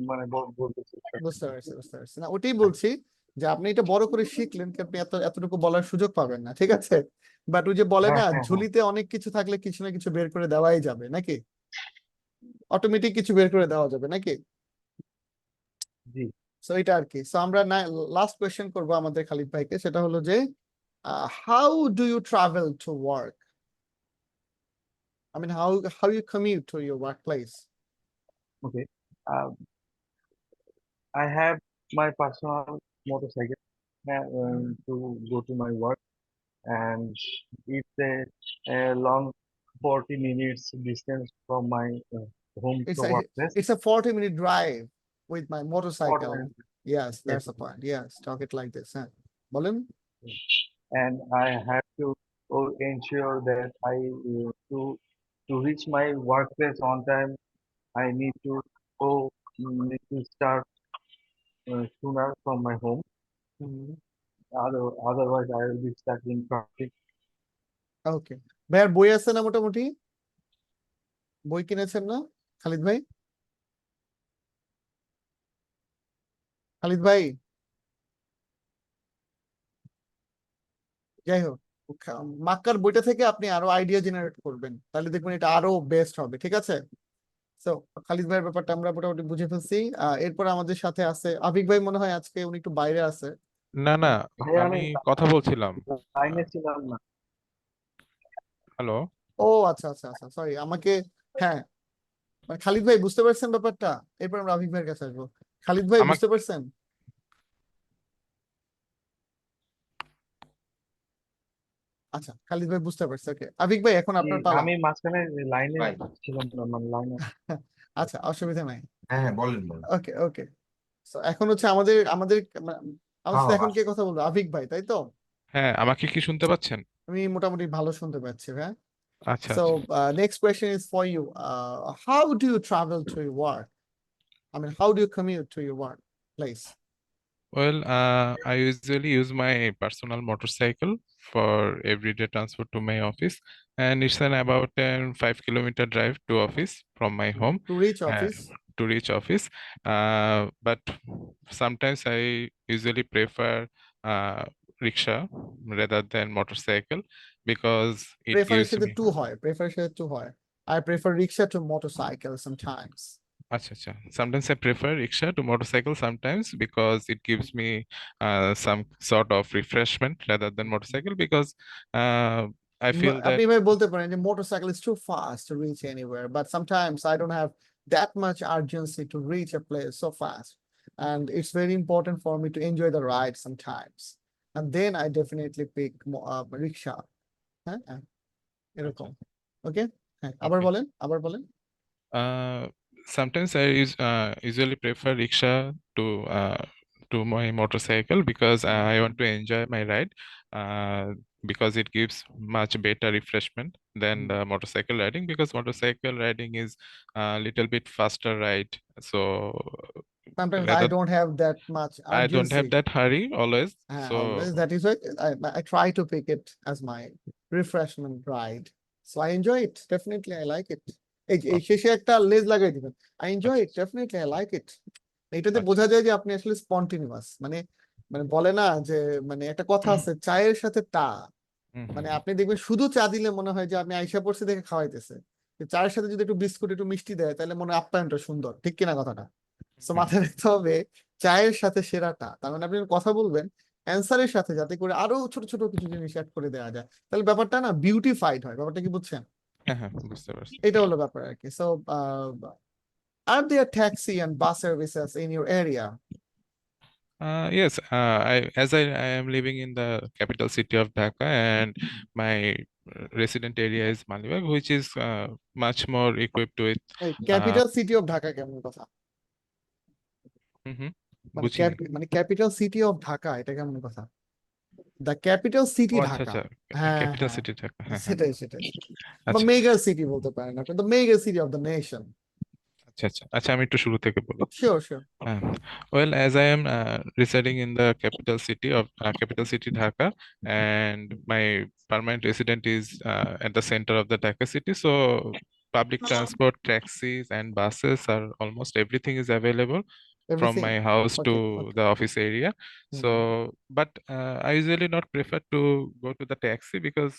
মানে বলতেছি। বুঝতে পারছি না, ওটাই বলছি যে আপনি এটা বড় করে শিখলেন কি আপনি এতটুকু বলার সুযোগ পাবেন না, ঠিক আছে? বাট ওই যে বলে হ্যাঁ না, হ্যাঁ হ্যাঁ, ঝুলিতে অনেক কিছু থাকলে কিছু না কিছু বের করে দেওয়াই যাবে নাকি, অটোমেটিক কিছু বের করে দেওয়া যাবে নাকি? জি। সো এটা আর কি। সো আমরা লাস্ট কোয়েশ্চেন করবো আমাদের খালিদ ভাইকে, সেটা হলো যে how do you travel to work? I mean, how you commute to your workplace? Okay. I have my personal motorcycle to go to my work, and it's a long 40 minutes distance from my home It's to a workplace. it's a 40-minute drive with my 40 motorcycle. minutes. Yes, Yes. that's the point. Yes, talk it like this. Huh? বলেন। And I have to ensure that to reach my workplace on time. I need to start sooner from my home. Otherwise, I will be stuck in traffic. ওকে, ভাইয়ার বই আছে না মোটামুটি? বই কিনেছেন না খালিদ ভাই? খালিদ ভাই, যাই হোক, মাক্কার বইটা থেকে আপনি আরো আইডিয়া জেনারেট করবেন, তাহলে দেখবেন এটা আরো বেস্ট হবে, ঠিক আছে? সো খালিদ ভাইয়ের ব্যাপারটা আমরা মোটামুটি বুঝে ফেলছি। এরপর আমাদের সাথে আছে আবিক ভাই, মনে হয় আজকে উনি একটু বাইরে আছে। না না, ভাই আমি কথা বলছিলাম। লাইনে ছিলাম না। হ্যালো। ও আচ্ছা আচ্ছা আচ্ছা, সরি আমাকে। হ্যাঁ, মানে খালিদ ভাই বুঝতে পারছেন ব্যাপারটা? এরপর আমরা আবিক ভাইয়ের কাছে আসবো। খালিদ ভাই আমাকে বুঝতে পারছেন? আচ্ছা, খালিদ ভাই বুঝতে পারছে। ওকে, আবিক ভাই এখন জি, আপনার পালা। আমি মাঝখানে লাইনে ভাই ছিলাম না, মানে লাইনে। আচ্ছা, অসুবিধা নাই। হ্যাঁ হ্যাঁ বলেন বলেন। ওকে ওকে, সো এখন হচ্ছে আমাদের আমাদের আমাদের সাথে হ্যাঁ এখন কে কথা বলবো? আবিক ভাই, তাই তো? হ্যাঁ, আমাকে কি শুনতে পাচ্ছেন? আমি মোটামুটি ভালো শুনতে পাচ্ছি ভাই। আচ্ছা So আচ্ছা। next question is for you. How do you travel to your work? I mean, how do you commute to your workplace? Well, I usually use my personal motorcycle for everyday transport to my office, and it's an about 5 kilometer drive to office from my home. To reach uh, office? to reach office. But sometimes I usually prefer rickshaw rather than motorcycle because it Prefer gives সাথে me. টু হয়, prefer সাথে টু হয়। I prefer rickshaw to motorcycle sometimes. Acha, acha. Sometimes I prefer rickshaw to motorcycle sometimes because it gives me some sort of refreshment rather than motorcycle because I feel that. আপনি ভাই বলতে পারেন যে motorcycle is too fast to reach anywhere, but sometimes I don't have that much urgency to reach a place so fast, and it's very important for me to enjoy the ride sometimes, and then I definitely pick rickshaw. হ্যাঁ, এরকম। ওকে, হ্যাঁ, আবার Okay. বলেন। Sometimes I usually prefer rickshaw to my motorcycle because I want to enjoy my ride because it gives much better refreshment than the motorcycle riding because motorcycle riding is a little bit faster ride. So Sometimes I rather don't have that much I don't have urgency. that hurry always. So Always. That is why I try to pick it as my refreshment ride. So I enjoy it. Definitely, I like it. এই শেষে একটা লেজ লাগাই দিবেন। I enjoy it. Definitely, I like it. এটাতে আচ্ছা। বোঝা যায় যে আপনি আসলে স্পন্টিনিউয়াস, মানে মানে বলে না যে মানে একটা কথা আছে চায়ের সাথে টা, হুম, মানে হুম, আপনি দেখবেন শুধু চা দিলে মনে হয় যে আমি আইসা পড়ছি দেখে খাওয়াইতেছে, চায়ের সাথে যদি একটু বিস্কুট একটু মিষ্টি দেয় তাহলে মনে হয় আপ্যায়নটা সুন্দর, ঠিক কিনা কথাটা? তো হুম, মাথায় রাখতে হবে চায়ের সাথে সেরাটা, তার মানে আপনি কথা বলবেন অ্যান্সারের সাথে যাতে করে আরো ছোট ছোট কিছু জিনিস অ্যাড করে দেওয়া যায়, তাহলে ব্যাপারটা না বিউটিফাইড হয়, ব্যাপারটা কি বুঝছেন? হ্যাঁ, হ্যাঁ, বুঝতে পারছি। এটা হলো ব্যাপার আর কি। So are there taxi and bus services in your area? Yes, I am living in the capital city of Dhaka, and my resident area is Malibag, which is much more equipped with. এই Uh, capital city of Dhaka কেমন কথা? হুম, মানে বুঝিনি। মানে ক্যাপিটাল সিটি অফ ঢাকা এটা কেমন কথা? দ্য ক্যাপিটাল সিটি ও আচ্ছা ঢাকা। আচ্ছা, হ্যাঁ ক্যাপিটাল হ্যাঁ, সিটি ঢাকা, হ্যাঁ হ্যাঁ। সেটাই সেটাই। বা আচ্ছা মেগা সিটি বলতে পারেন আপনি, the mega city of the nation. আচ্ছা আচ্ছা আচ্ছা, আমি একটু শুরু থেকে বলি। Sure sure. Well, as I am residing in the capital city Dhaka, and my permanent resident is at the center of the Dhaka city, so public transport, taxis, and buses are almost everything is available from everything. my house to okay okay. the office area. So, but I usually not prefer to go to the taxi because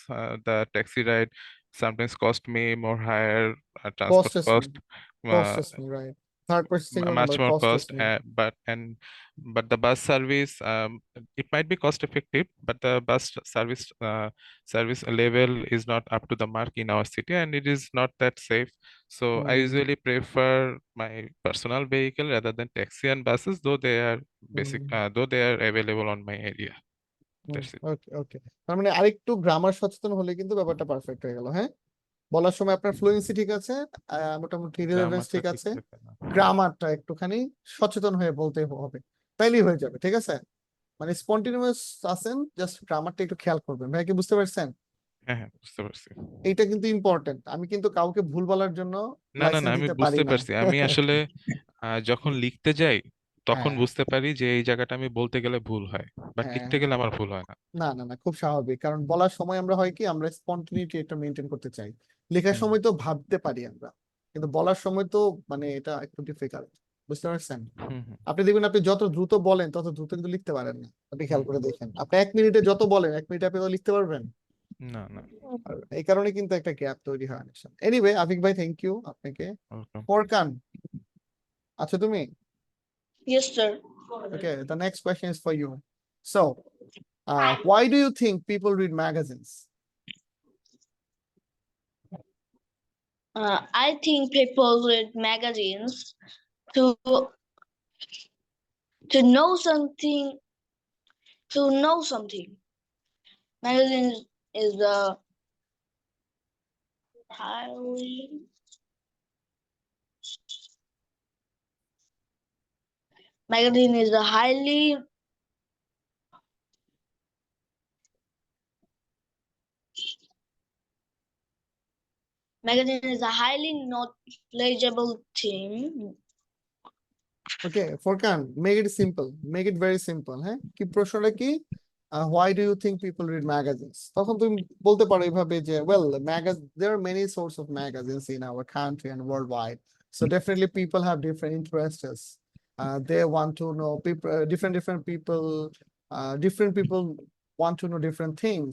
the taxi ride sometimes cost me more higher transport costs me, cost. Uh, costs me, right. Third person singular much number more costs cost, me. but the bus service, it might be cost effective, but the bus service level is not up to the mark in our city, and it is not that safe. So I usually prefer my personal vehicle rather than taxi and buses, though they are available on my area. That's it. ওকে ওকে, তার মানে আরেকটু গ্রামার সচেতন হলে কিন্তু ব্যাপারটা পারফেক্ট হয়ে গেল। হ্যাঁ, বলার সময় আপনার ফ্লুয়েন্সি ঠিক আছে, মোটামুটি রিলেভেন্স গ্রামারটা ঠিক ঠিক আছে, থাকে না। গ্রামারটা একটুখানি সচেতন হয়ে বলতে হবে, তাইলেই হয়ে যাবে, ঠিক আছে? মানে স্পন্টিনিউয়াস আছেন, জাস্ট গ্রামারটা একটু খেয়াল করবেন। ভাই কি বুঝতে পারছেন? হ্যাঁ হ্যাঁ, বুঝতে পারছি। এইটা কিন্তু ইম্পর্টেন্ট, আমি কিন্তু কাউকে ভুল বলার জন্য না না না, লাইসেন্স আমি দিতে পারি বুঝতে না। পারছি। আমি আসলে যখন লিখতে যাই তখন হ্যাঁ বুঝতে পারি যে এই জায়গাটা আমি বলতে গেলে ভুল হয়, বাট হ্যাঁ লিখতে গেলে আমার ভুল হয় না। না না না, খুব স্বাভাবিক, কারণ বলার সময় আমরা হয় কি আমরা স্পন্টিনিটি একটা মেনটেন করতে চাই, লেখার হুম সময় তো ভাবতে পারি আমরা, কিন্তু বলার সময় তো মানে এটা একটু ডিফিকাল্ট, বুঝতে পারছেন? হুম হুম আপনি দেখবেন আপনি যত দ্রুত বলেন তত দ্রুত কিন্তু লিখতে পারেন না, আপনি খেয়াল হুম, করে দেখেন, আপনি 1 মিনিটে যত বলেন 1 মিনিটে আপনি তো লিখতে পারবেন। না না, আর এই কারণে কিন্তু একটা গ্যাপ তৈরি হয় অনেক সময়। এনিওয়ে আফিক ভাই, থ্যাংক ইউ আপনাকে। ওয়েলকাম। ফরকান, আচ্ছা তুমি? Yes, sir. Okay, the next question is for you. So why do you think people read magazines? I think people read magazines to know something. To know something. Magazines is the highly magazine is a highly magazine is a highly knowledgeable thing. Okay Furqan, make it simple, make it very simple. হ্যাঁ, কি প্রশ্নটা কি? Why do you think people read magazines? তখন তুমি বলতে পারো এইভাবে যে well there are many sorts of magazines in our country and worldwide, so definitely people have different interests. They want to know people, different people want to know different things,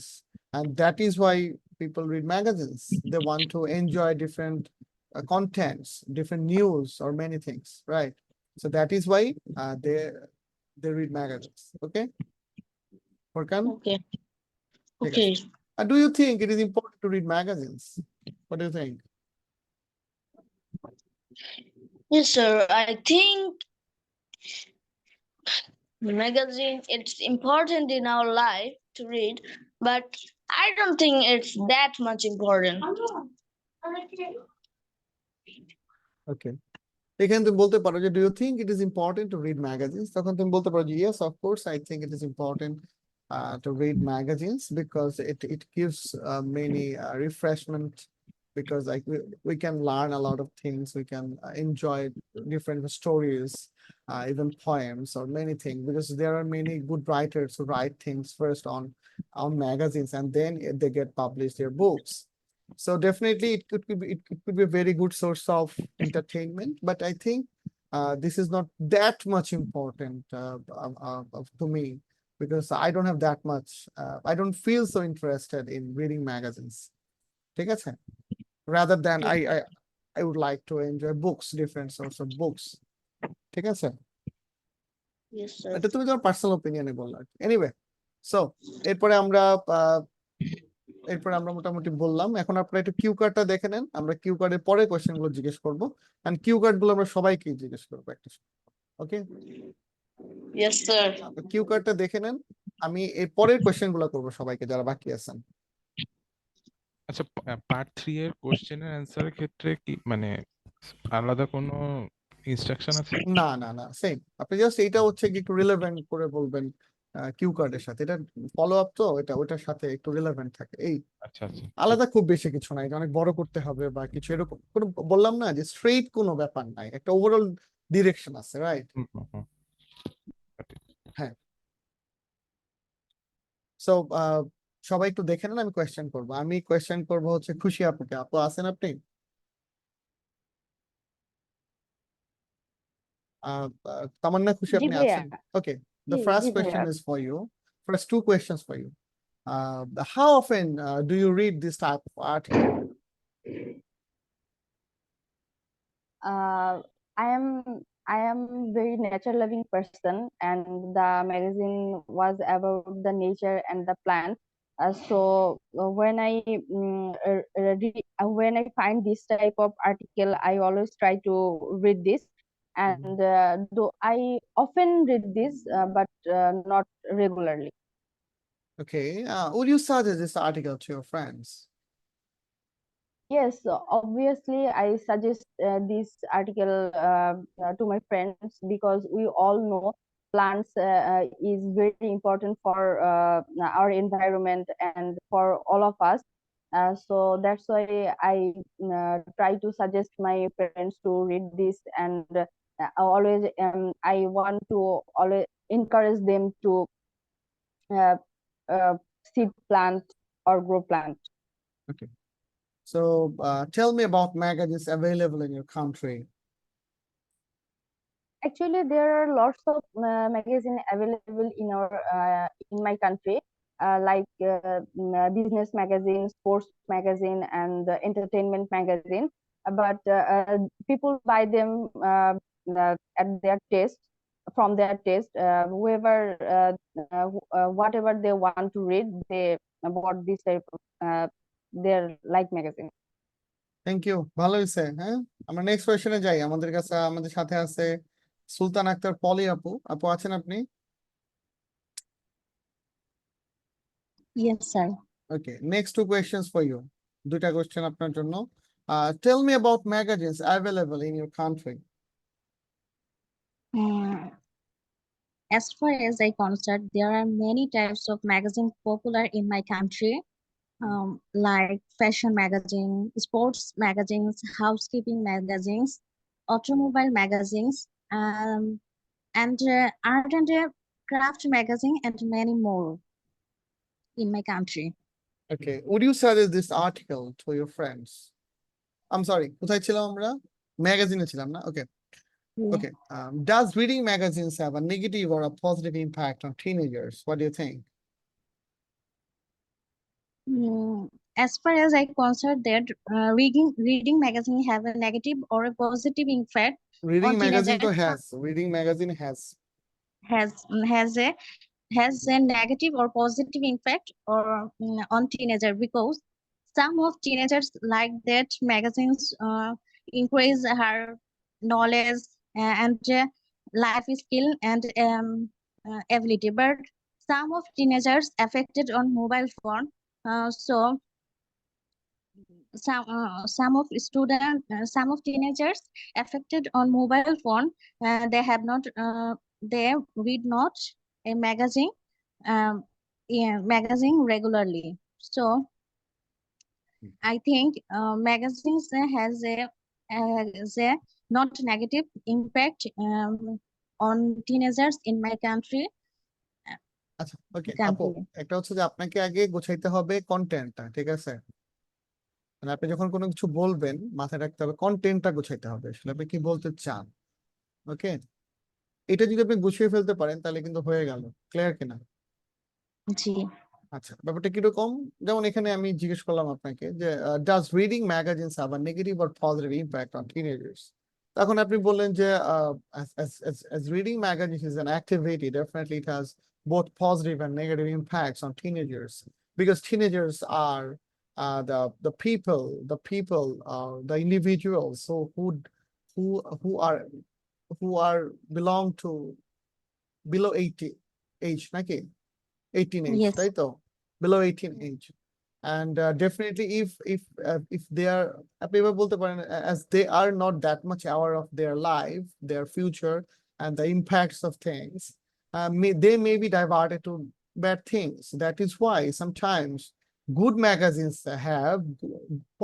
and that is why people read magazines. They want to enjoy different contents, different news, or many things, right? So that is why they read magazines. Okay, Furkan? Okay. ঠিক আছে। Okay. Do you think it is important to read magazines? What do you think? Yes, sir. I think magazine it's important in our life to read, but I don't think it's that much important. Okay. এখানে তুমি বলতে পারো যে do you think it is important to read magazines? তখন তুমি বলতে পারো যে yes, of course I think it is important to read magazines because it gives many refreshment, because like we can learn a lot of things, we can enjoy different stories, even poems or many things, because there are many good writers who write things first on magazines and then they get published their books. So definitely it could be a very good source of entertainment, but I think this is not that much important to me because I don't have that much. I don't feel so interested in reading magazines. ঠিক আছে? Rather than I would like to enjoy books, different sorts of books. ঠিক আছে? Yes, sir. এটা তুমি তোমার পার্সোনাল ওপিনিয়নে বললা। এনিওয়ে, সো এরপরে আমরা মোটামুটি বললাম। এখন আপনারা একটু কিউ কার্ডটা দেখে নেন। আমরা কিউ কার্ডের পরে কোয়েশ্চেন গুলো জিজ্ঞেস করবো, এন্ড কিউ কার্ড গুলো আমরা সবাইকে জিজ্ঞেস করবো একটা। ওকে, Yes, sir. কিউ কার্ডটা দেখে নেন। আমি এর পরের কোয়েশ্চেন গুলো করবো সবাইকে যারা বাকি আছেন। আচ্ছা, পার্ট 3 এর কোশ্চেনের অ্যান্সারের ক্ষেত্রে কি মানে আলাদা কোনো ইনস্ট্রাকশন আছে? না না না, সেম। আপনি জাস্ট এইটা হচ্ছে কি একটু রিলেভেন্ট করে বলবেন কিউ কার্ডের সাথে। এটা ফলো আপ, তো এটা ওটার সাথে একটু রিলেভেন্ট থাকে। এই আচ্ছা আচ্ছা, আলাদা খুব বেশি কিছু নাই, এটা অনেক বড় করতে হবে বা কিছু এরকম কোনো, বললাম না যে স্ট্রেইট কোনো ব্যাপার নাই, একটা ওভারঅল ডিরেকশন আছে, রাইট? হুম, হুম, হুম। সো সবাই একটু দেখে নেন, আমি কোয়েশ্চেন করবো। আমি কোয়েশ্চেন করবো হচ্ছে খুশি আপুকে। আপু আছেন আপনি? তামান্না, খুশি জি আপনি ভাইয়া, আছেন? ওকে, the G first G question ভাইয়া। is for you. First two questions for you. How often do you read this type of article? I am very nature loving person, and the magazine was about the nature and the plant. So when when I find this type of article, I always try to read this, and though I often read this, but not regularly. Okay, would you suggest this article to your friends? Yes, so obviously, I suggest this article to my friends, because we all know plants is very important for our environment and for all of us. So that's why I try to suggest my friends to read this, and always I want to always encourage them to uh, seed plant or grow plant. Okay, so tell me about magazines available in your country. Actually, there are lots of magazine available in my country, like business magazine, sports magazine, and entertainment magazine. But people buy them at their taste, from their taste. Whatever they want to read, they bought this type of their like magazine. Thank you, ভালো হয়েছে। হ্যাঁ, আমরা নেক্সট কোয়েশ্চেনে যাই। আমাদের সাথে আছে সুলতান আক্তার পলি আপু। আপু আছেন আপনি? Yes, sir. Okay, next two questions for you. দুইটা কোয়েশ্চেন আপনার জন্য। Tell me about magazines available in your country. As far as I concerned, there are many types of magazine popular in my country, like fashion magazine, sports magazines, housekeeping magazines, automobile magazines, and art and craft magazine, and many more in my country. Okay, would you suggest this article to your friends? I'm sorry, কোথায় ছিলাম আমরা? ম্যাগাজিনে ছিলাম না? ওকে। Yeah. Okay, does reading magazines have a negative or a positive impact on teenagers? What do you think? As far as I concerned, that reading magazine have a negative or a positive impact Reading on magazine তো teenagers. reading magazine has has a negative or positive impact or on teenager, because some of teenagers like that magazines increase her knowledge and life skill and ability, but some of teenagers affected on mobile phone. So some of teenagers affected on mobile phone, they have not they read not a magazine magazine regularly. So I think magazines has a not negative impact on teenagers in my country. আচ্ছা, ওকে আপু, একটা হচ্ছে যে আপনাকে আগে গোছাইতে হবে কন্টেন্টটা, ঠিক আছে? মানে আপনি যখন কোনো কিছু বলবেন মাথায় রাখতে হবে কন্টেন্টটা গোছাইতে হবে, আসলে আপনি কি বলতে চান। ওকে, এটা যদি আপনি গুছিয়ে ফেলতে পারেন তাহলে কিন্তু হয়ে গেল। ক্লিয়ার কিনা? জি। আচ্ছা, ব্যাপারটা কিরকম? যেমন এখানে আমি জিজ্ঞেস করলাম আপনাকে যে does reading magazines have a negative or positive impact on teenagers? তখন আপনি বললেন যে as reading magazines is an activity, definitely it has both positive and negative impacts on teenagers, because teenagers are the individuals who are belong to below 80 age, নাকি 18 age, Yes. তাই তো? Below 18 age. And definitely if they are, আপনি এবার বলতে পারেন, as they are not that much aware of their life, their future, and the impacts of things, they may be diverted to bad things. That is why sometimes good magazines have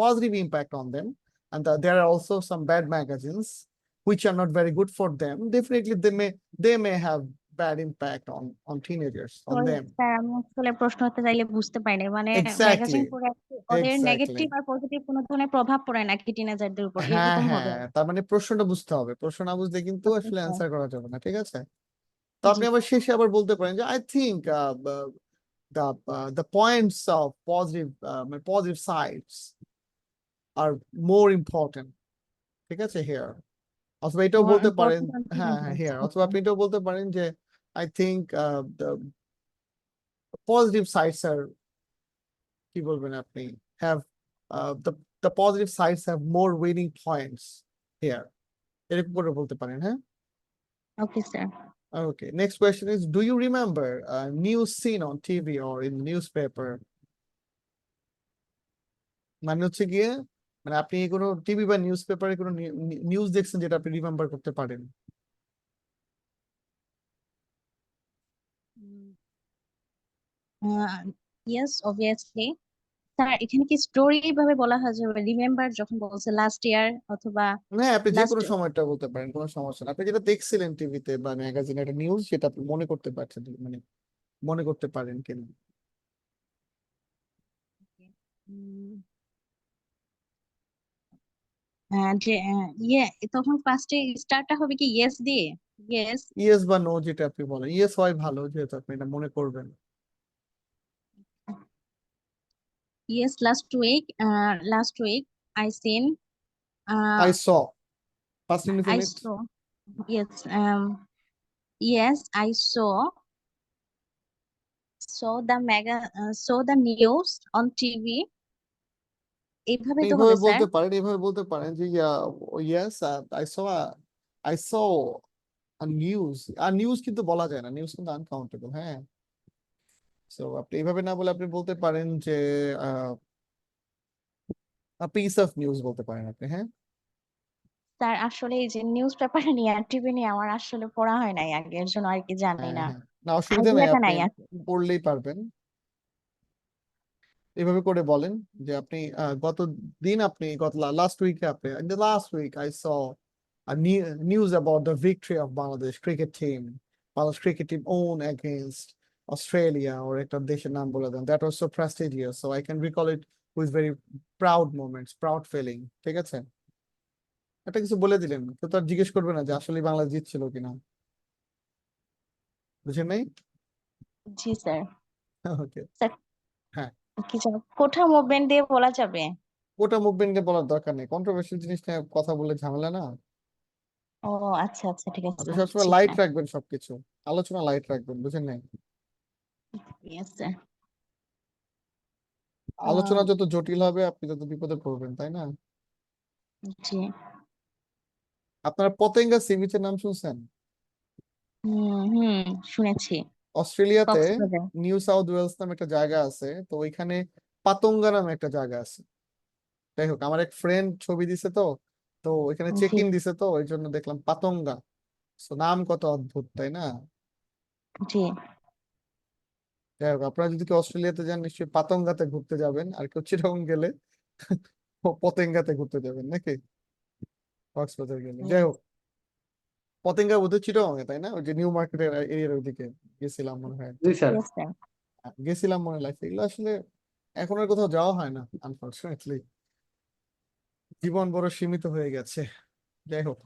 positive impact on them, and there are also some bad magazines which are not very good for them. Definitely they may have bad impact on teenagers, on sorry them. Sir, আমি আসলে প্রশ্ন হতে চাইলে বুঝতে পারিনি, মানে ম্যাগাজিন Exactly, পড়ে কি ওদের exactly. নেগেটিভ আর পজিটিভ কোনো ধরনের প্রভাব পড়ে নাকি টিনেজারদের উপর, হ্যাঁ এরকম হবে? হ্যাঁ, তার মানে প্রশ্নটা বুঝতে হবে, প্রশ্ন না বুঝলে কিন্তু ওকে আসলে স্যার। অ্যান্সার করা যাবে না, ঠিক আছে? তো আপনি জি। আবার শেষে আবার বলতে পারেন যে I think the points of positive sides are more important, ঠিক আছে, here. অথবা এটাও More বলতে পারেন, important than হ্যাঁ হ্যাঁ, teenagers. here, অথবা Okay. আপনি এটাও বলতে পারেন যে I think the positive sides are, কি বলবেন আপনি, have the positive sides have more winning points here, এরকম করে বলতে পারেন, হ্যাঁ? Okay, sir. Okay, next question is, do you remember a news seen on TV or in the newspaper? মানে হচ্ছে গিয়ে, মানে আপনি কোনো টিভি বা নিউজ পেপারে কোনো নিউজ দেখছেন যেটা আপনি রিমেম্বার করতে পারেন? Yes, obviously. স্যার, এখানে কি স্টোরি ভাবে বলা হয় যে রিমেম্বার যখন বলছে লাস্ট ইয়ার অথবা হ্যাঁ, আপনি যে লাস্ট? কোনো সময়টা বলতে পারেন, কোনো সমস্যা না। আপনি যেটা দেখছিলেন টিভিতে বা ম্যাগাজিনে একটা নিউজ, সেটা আপনি মনে করতে পারছেন, মানে মনে করতে পারেন কিনা? যে ইয়ে, তখন ফার্স্টে স্টার্টটা হবে কি ইয়েস দিয়ে? ইয়েস। ইয়েস বা নো যেটা আপনি বলেন, ইয়েস হয় ভালো, যেহেতু আপনি এটা মনে করবেন। Yes, last week I seen, I uh, saw, first I indefinite. saw, yes, yes, I saw the news on TV. এইভাবেই তো এইভাবে হবে স্যার? বলতে পারেন, এইভাবে বলতে পারেন যে ইয়েস আই স আর নিউজ কিন্তু বলা যায় না, নিউজ কিন্তু আনকাউন্টেবল, হ্যাঁ। সো আপনি এইভাবে না বলে আপনি বলতে পারেন যে পিস অফ নিউজ বলতে পারেন আপনি, হ্যাঁ। স্যার আসলে এই যে নিউজ পেপার নিয়ে আর টিভি নিয়ে আমার আসলে পড়া হয় নাই আগে, এর জন্য আর কি জানি হ্যাঁ না, হ্যাঁ, না অসুবিধা নাই, আইডিয়াটা আপনি নাই আসলে। পড়লেই পারবেন। এভাবে করে বলেন যে আপনি গত দিন, আপনি গত লাস্ট উইকে আপনি, in the last week I saw a news about the victory of Bangladesh cricket team. Bangladesh cricket team won against Australia, or একটা দেশের নাম বলে দেন, that was so prestigious, so I can recall it with very proud moments, proud feeling, ঠিক আছে? একটা কিছু বলে দিলেন, তো তার জিজ্ঞেস করবে না যে আসলে বাংলাদেশ জিতছিল কিনা, বুঝেন নাই? জি স্যার। ওকে, স্যার, হ্যাঁ, কি যেন কোঠা মুভমেন্ট দিয়ে বলা যাবে? ওটা মুভমেন্টে বলার দরকার নেই, কন্ট্রোভার্সিয়াল জিনিস নিয়ে কথা বলে ঝামেলা না। ও আচ্ছা আচ্ছা, ঠিক আছে আপনি স্যার। সবসময় জি লাইট স্যার। রাখবেন, সবকিছু আলোচনা লাইট রাখবেন, বুঝেন নাই? Yes sir. আলোচনা যত জটিল হবে আপনি তত বিপদে পড়বেন, তাই না? জি। আপনারা পতেঙ্গা সি বিচের নাম শুনছেন? হুম, শুনেছি। অস্ট্রেলিয়াতে কক্সবাজার। নিউ সাউথ ওয়েলস নামে একটা জায়গা আছে, তো ওইখানে পাতঙ্গা নামে একটা জায়গা আছে। যাই হোক, আমার এক ফ্রেন্ড ছবি দিছে, তো তো ওইখানে চেক জি ইন দিছে, তো ওই জন্য দেখলাম পাতঙ্গা। তো নাম কত অদ্ভুত, তাই না? জি। যাই হোক, আপনারা যদি কেউ অস্ট্রেলিয়াতে যান, নিশ্চয়ই পাতঙ্গাতে ঘুরতে যাবেন, আর কেউ চিটাগং গেলে পতেঙ্গাতে ঘুরতে যাবেন, নাকি কক্সবাজার গেলে। যাই হোক, পতেঙ্গা বোধহয় চিটাগং এ, তাই না? ওই যে নিউ মার্কেটের এরিয়ার ওইদিকে গেছিলাম মনে হয়, জি স্যার। Yes sir. গেছিলাম মনে হয়। এগুলো আসলে এখন আর কোথাও যাওয়া হয় না, আনফরচুনেটলি। জীবন বড় সীমিত হয়ে গেছে। যাই হোক,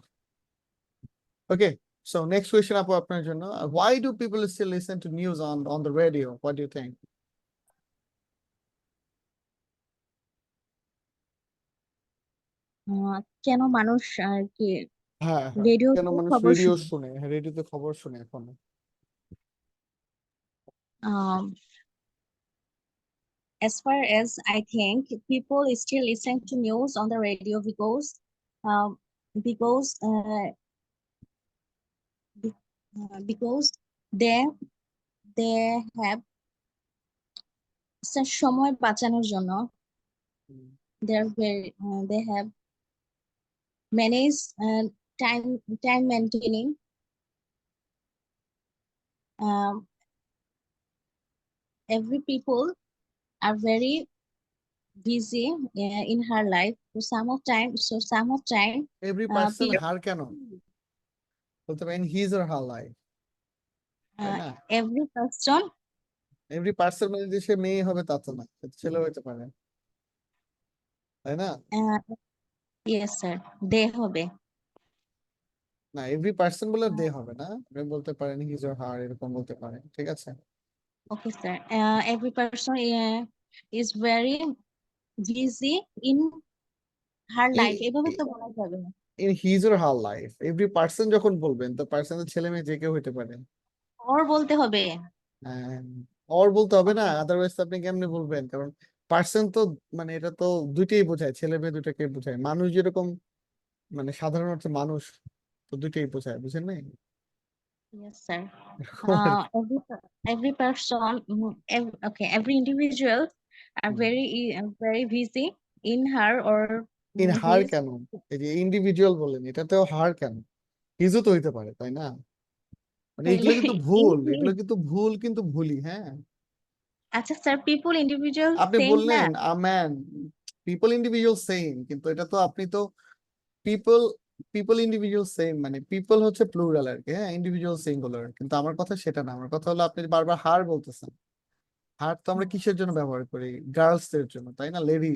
Okay, so next question আপু আপনার জন্য why do people still listen to news on the radio? What do you think? কেন মানুষ আর কি হ্যাঁ হ্যাঁ রেডিওতে কেন মানুষ খবর রেডিও শুনে? শুনে রেডিওতে খবর শুনে এখন Um, as far as I think, people still listen to news on the radio because um, because uh, because they have সময় বাঁচানোর জন্য they have managed time maintaining um, every people are very busy in her life. So some of time, every person people, হার কেন বলতে পারেন his or her life তাই না every person, এভরি পার্সন মানে যে সে মেয়ে হবে তা তো না সে তো ছেলে হতে পারে তাই না uh, yes sir, they হবে। না এভরি পার্সন বলে দে হবে না আপনি বলতে পারেন হিজ অর হার এরকম বলতে পারেন ঠিক আছে Okay sir, every person is very busy in her life, এভাবে তো বলা যাবে না। In his or her life every person যখন বলবেন তো পার্সন ছেলে মেয়ে যে কেউ হতে পারে ওর বলতে হবে। অর বলতে হবে না আদারওয়াইজ আপনি কেমনে বলবেন কারণ পার্সন তো মানে এটা তো দুইটাই বোঝায় ছেলে মেয়ে দুটাকে বোঝায় মানুষ যেরকম মানে সাধারণ অর্থে মানুষ তো দুইটাই বোঝায় বুঝেন নাই Yes sir, এরকম আর কি। every person, okay, every individual are very busy in her or in her his। কেন এই যে ইন্ডিভিজুয়াল বলেন এটাতেও হার কেন হিজও তো হইতে পারে তাই না মানে এগুলো তাইলে কিন্তু ভুল এগুলো কিন্তু ভুলই হ্যাঁ আচ্ছা স্যার, পিপল ইন্ডিভিজুয়াল আপনি সেম না? বললেন ম্যান পিপল ইন্ডিভিজুয়াল সেম কিন্তু এটা তো আপনি তো পিপল পিপল ইন্ডিভিজুয়াল সেম মানে পিপল হচ্ছে প্লুরাল আর কি হ্যাঁ ইন্ডিভিজুয়াল সিঙ্গুলার কিন্তু আমার কথা সেটা না আমার কথা হলো আপনি বারবার হার বলতেছেন হার তো আমরা কিসের জন্য ব্যবহার করি গার্লস দের জন্য তাই না লেডি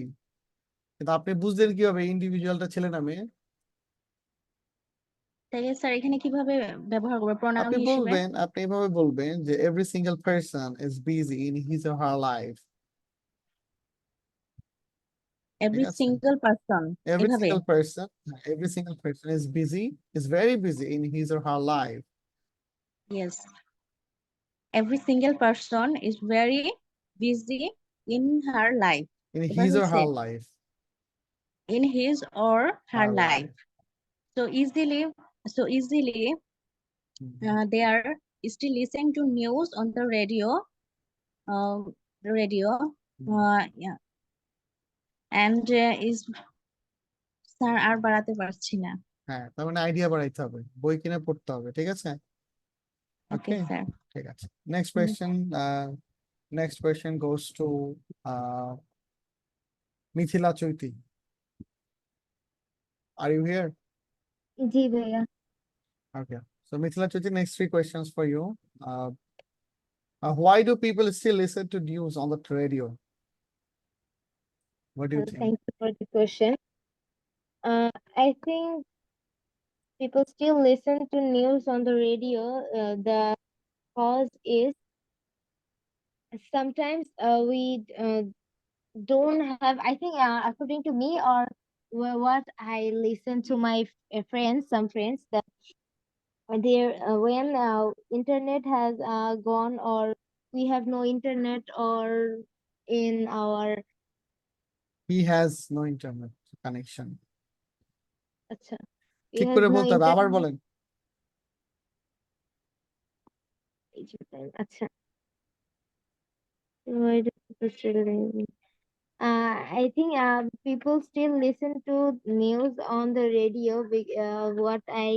কিন্তু আপনি বুঝলেন কিভাবে ইন্ডিভিজুয়ালটা ছেলে না মেয়ে তাইলে স্যার এখানে কিভাবে ব্যবহার করবো প্রোনাউন আপনি হিসেবে? বলবেন আপনি এভাবে বলবেন যে every single person is busy in his or her life ঠিক এভরি আছে সিঙ্গেল পারসন, every এভাবে। single person every single person is very busy in his or her life Yes, every single person is very busy in her life, in এবার his or হয়েছে her life in his or her her life। life So easily they are still listening to news on the radio, um, yeah, and is sir আর বাড়াতে পারছি না। হ্যাঁ তার মানে আইডিয়া বাড়াইতে হবে বই কিনে পড়তে হবে ঠিক আছে ওকে ওকে স্যার। ঠিক আছে next question goes to Mithila Chaiti are you here জি ভাইয়া okay so Mithila Chauti, next 3 questions for you why do people still listen to news on the radio what do you think thank you for the question. I think people still listen to news on the radio. The cause is sometimes we don't have, I think, according to me or what I listen to my friends, some friends, that there when internet has gone, or we have no internet, or in our he has no internet connection acha, we ঠিক have করে no বলতে হবে আবার internet. বলেন আচ্ছা, why do people still listen? I think people still listen to news on the radio. What I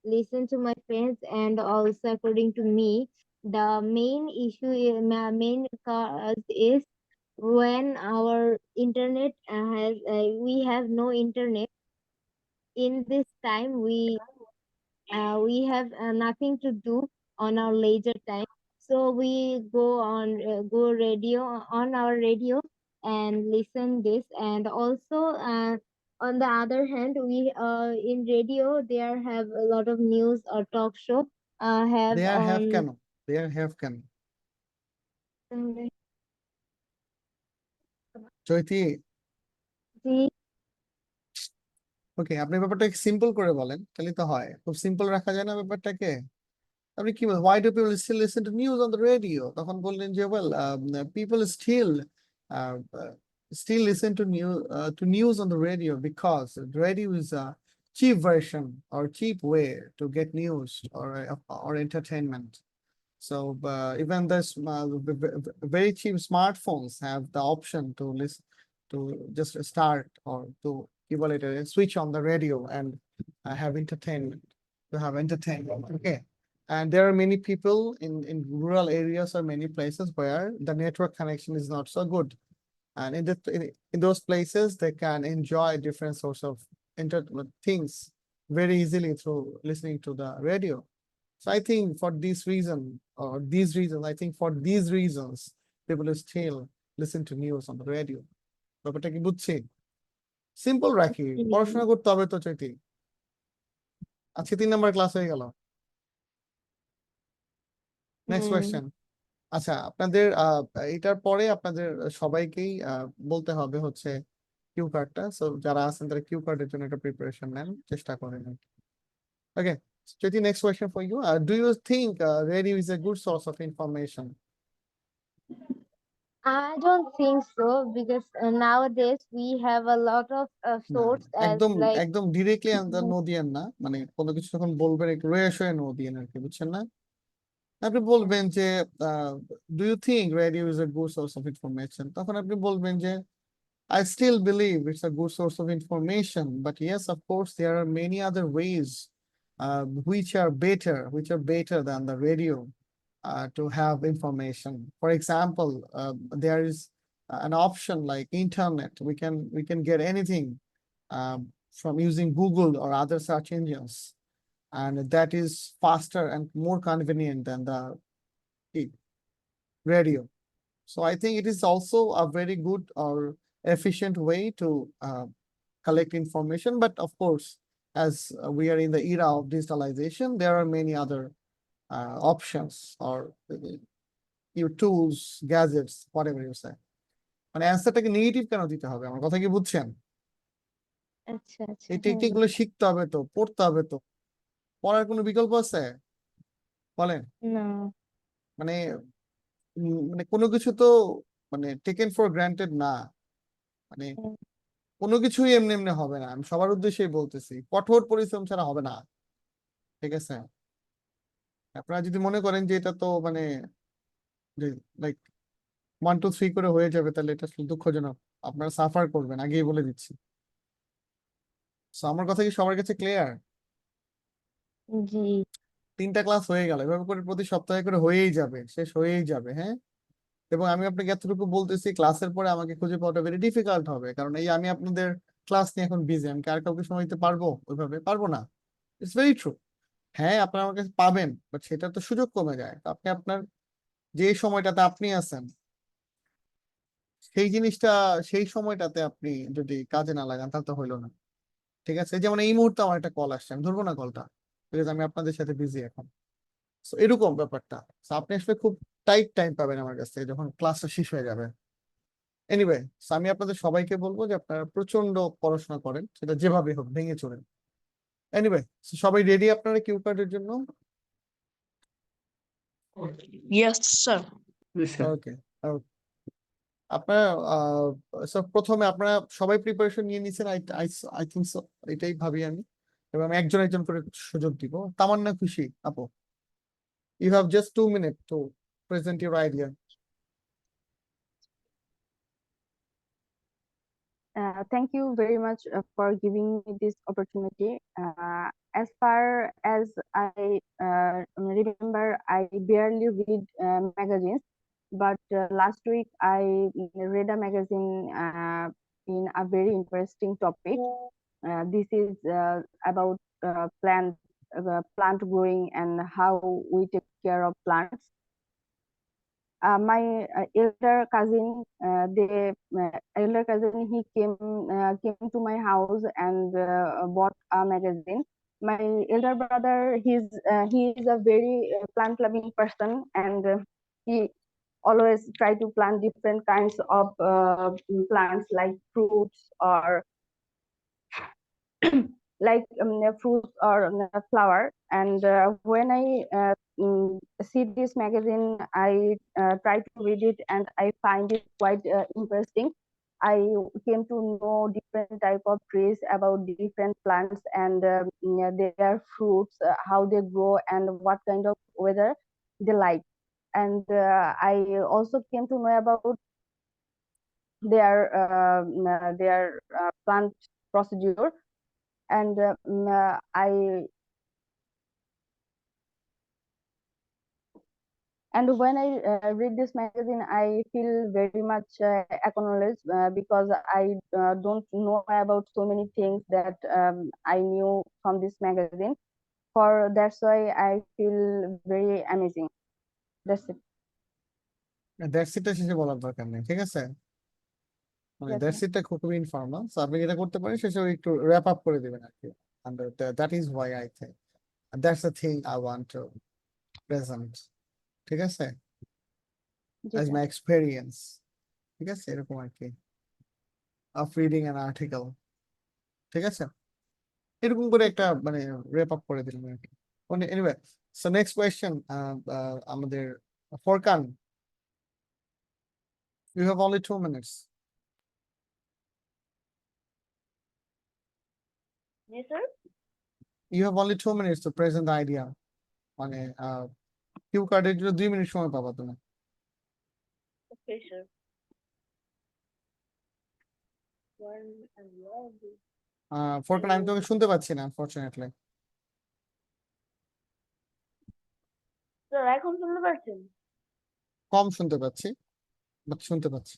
listen to my friends, and also according to me, the main issue, main cause is when our internet we have no internet. In this time, we have nothing to do on our leisure time, so we go radio on our radio and listen this. And also on the other hand, we in radio there have a lot of news or talk show have They are have on কেন? They are have কেন? চৈতি, the ওকে, আপনি ব্যাপারটা সিম্পল করে বলেন, তাহলে তো হয়। খুব সিম্পল রাখা যায় না ব্যাপারটাকে? আপনি কি বলেন, why do people still listen to news on the radio? তখন বললেন যে well, people uh, uh, still listen to news on the radio because the radio is a cheap version or cheap way to get news or entertainment. So even this very cheap smartphones have the option to listen to just start or to switch on the radio and have entertainment, to have entertainment. Okay. And there are many people in rural areas or many places where the network connection is not so good. And in those places, they can enjoy different sorts of entertainment things very easily through listening to the radio. So I think for this reason, or these reasons, I think for these reasons, people still listen to news on the radio. ব্যাপারটা কি বুঝছি? সিম্পল রাখি, পড়াশোনা করতে হবে তো চৈতি। আজকে 3 নাম্বার ক্লাস হয়ে গেল। Next question. আচ্ছা, আপনাদের এটার পরে আপনাদের সবাইকেই বলতে হবে হচ্ছে কিউ কার্ডটা। সো যারা আছেন তারা কিউ কার্ডের জন্য একটা প্রিপারেশন নেন, চেষ্টা করেন। ওকে, Jyoti, next question for you. Do you think radio is a good source of information? I don't think so because nowadays we have a lot of না, source as একদম like একদম ডিরেক্টলি আনসার নো দিয়েন না, মানে কোনো কিছু যখন বলবেন একটু রেশয়ে নো দিয়েন আর কি, বুঝছেন না? আপনি বলবেন যে do you think radio is a good source of information, তখন আপনি বলবেন যে I still believe it's a good source of information, but yes, of course, there are many other ways which are better than the radio to have information. For example, there is an option like internet. We can get anything from using Google or other search engines, and that is faster and more convenient than the radio. So I think it is also a very good or efficient way to collect information. But of course, as we are in the era of digitalization, there are many other options or your tools, gadgets, whatever you say. মানে অ্যান্সারটাকে নেগেটিভ কেন দিতে হবে? আমার কথা কি বুঝছেন? আচ্ছা আচ্ছা এই টেকনিক গুলো শিখতে হবে তো, পড়তে হবে তো, পড়ার কোনো বিকল্প আছে? বলেন। না মানে মানে কোনো কিছু তো মানে টেকেন ফর গ্রান্টেড না, মানে কোনো কিছুই এমনি এমনি হবে না। আমি সবার উদ্দেশ্যেই বলতেছি, কঠোর পরিশ্রম ছাড়া হবে না, ঠিক আছে? আপনারা যদি মনে করেন যে এটা তো মানে লাইক 1 2 3 করে হয়ে যাবে, তাহলে এটা আসলে দুঃখজনক, আপনারা সাফার করবেন, আগেই বলে দিচ্ছি। সো আমার কথা কি সবার কাছে ক্লিয়ার? জি 3টা ক্লাস হয়ে গেল, এভাবে করে প্রতি সপ্তাহে করে হয়েই যাবে, শেষ হয়েই যাবে। হ্যাঁ, এবং আমি আপনাকে এতটুকু বলতেছি, ক্লাসের পরে আমাকে খুঁজে পাওয়াটা ভেরি ডিফিকাল্ট হবে, কারণ এই আমি আপনাদের ক্লাস নিয়ে এখন বিজি। আমি কি আর কাউকে সময় দিতে পারবো? ওইভাবে পারবো না। It's very true. হ্যাঁ, আপনারা আমার কাছে পাবেন, বাট সেটা তো সুযোগ কমে যায়। তো আপনি আপনার যে সময়টাতে আপনি আছেন সেই জিনিসটা, সেই সময়টাতে আপনি যদি কাজে না লাগান তাহলে তো হইলো না, ঠিক আছে? যেমন এই মুহূর্তে আমার একটা কল আসছে, আমি ধরবো না কলটা, বিকজ আমি আপনাদের সাথে বিজি এখন। তো এরকম ব্যাপারটা। So আপনি আসলে খুব টাইট টাইম পাবেন আমার কাছ থেকে যখন ক্লাসটা শেষ হয়ে যাবে। এনিওয়ে, আমি আপনাদের সবাইকে বলবো যে আপনারা প্রচন্ড পড়াশোনা করেন, সেটা যেভাবে হোক ভেঙে চলেন। এনিওয়ে, সবাই রেডি আপনারা কিউ কার্ডের জন্য? Yes, sir. Yes, sir. ওকে, আপনারা প্রথমে আপনারা সবাই প্রিপারেশন নিয়ে নিছেন, আই থিঙ্ক সো, এটাই ভাবি আমি। এবং আমি একজন একজন করে সুযোগ দিব। তামান্না খুশি আপু, you have just 2 minutes to present your idea. Thank you very much for giving me this opportunity. As far as I remember, I barely read magazines, but last week I read a magazine in a very interesting topic. This is about plant growing and how we take care of plants. my elder cousin, he came to my house and bought a magazine. My elder brother, he is a very plant loving person, and he always try to plant different kinds of plants like fruits or like fruits or flower. And when I see this magazine, I try to read it and I find it quite interesting. I came to know different type of trees, about different plants and their fruits, how they grow and what kind of weather they like. And I also came to know about their plant procedure. And when I read this magazine, I feel very much acknowledged because I don't know about so many things that I knew from this magazine. That's why I feel very amazing. That's it. That's ইটটা শেষে বলার দরকার নেই, ঠিক আছে? মানে Yes, দ্যাটস ইটটা খুবই ইনফর্মাল, সো আপনি যেটা করতে পারেন শেষে একটু র্যাপ আপ করে দিবেন আর কি। and that is why I think that's the thing I want to present, ঠিক আছে, জি as স্যার। my experience, ঠিক আছে, এরকম আর কি, of reading an article, ঠিক আছে, এরকম করে একটা মানে র্যাপ আপ করে দিলাম আর কি। এনিওয়ে, সো নেক্সট কোয়েশ্চেন আমাদের Furqan, you have only 2 minutes. Yes, sir. You have only 2 minutes to present the idea. মানে কিউ কার্ডের জন্য 2 মিনিট সময় পাবা তুমি। Okay, sir. One and one. Furqan, আমি তোকে শুনতে পাচ্ছি না আনফরচুনেটলি। Sir, এখন শুনতে পাচ্ছেন? কম শুনতে পাচ্ছি, বাট শুনতে পাচ্ছি।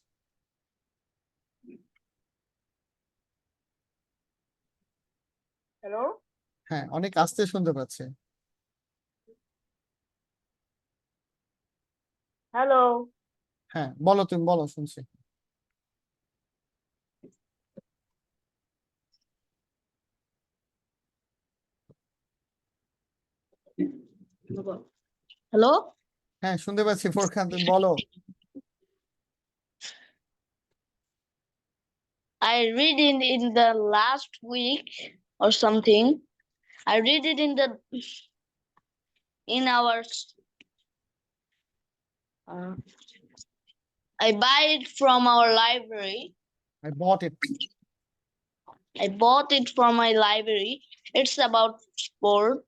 হ্যালো? হ্যাঁ, অনেক আস্তে শুনতে পাচ্ছি। হ্যালো? হ্যাঁ, বলো, তুমি বলো, শুনছি। হ্যালো? হ্যাঁ, শুনতে পাচ্ছি ফরকান, তুমি বলো। I read it in the last week or something. I read it in our I buy it from our library. I bought it. I bought it from my library. It's about sport.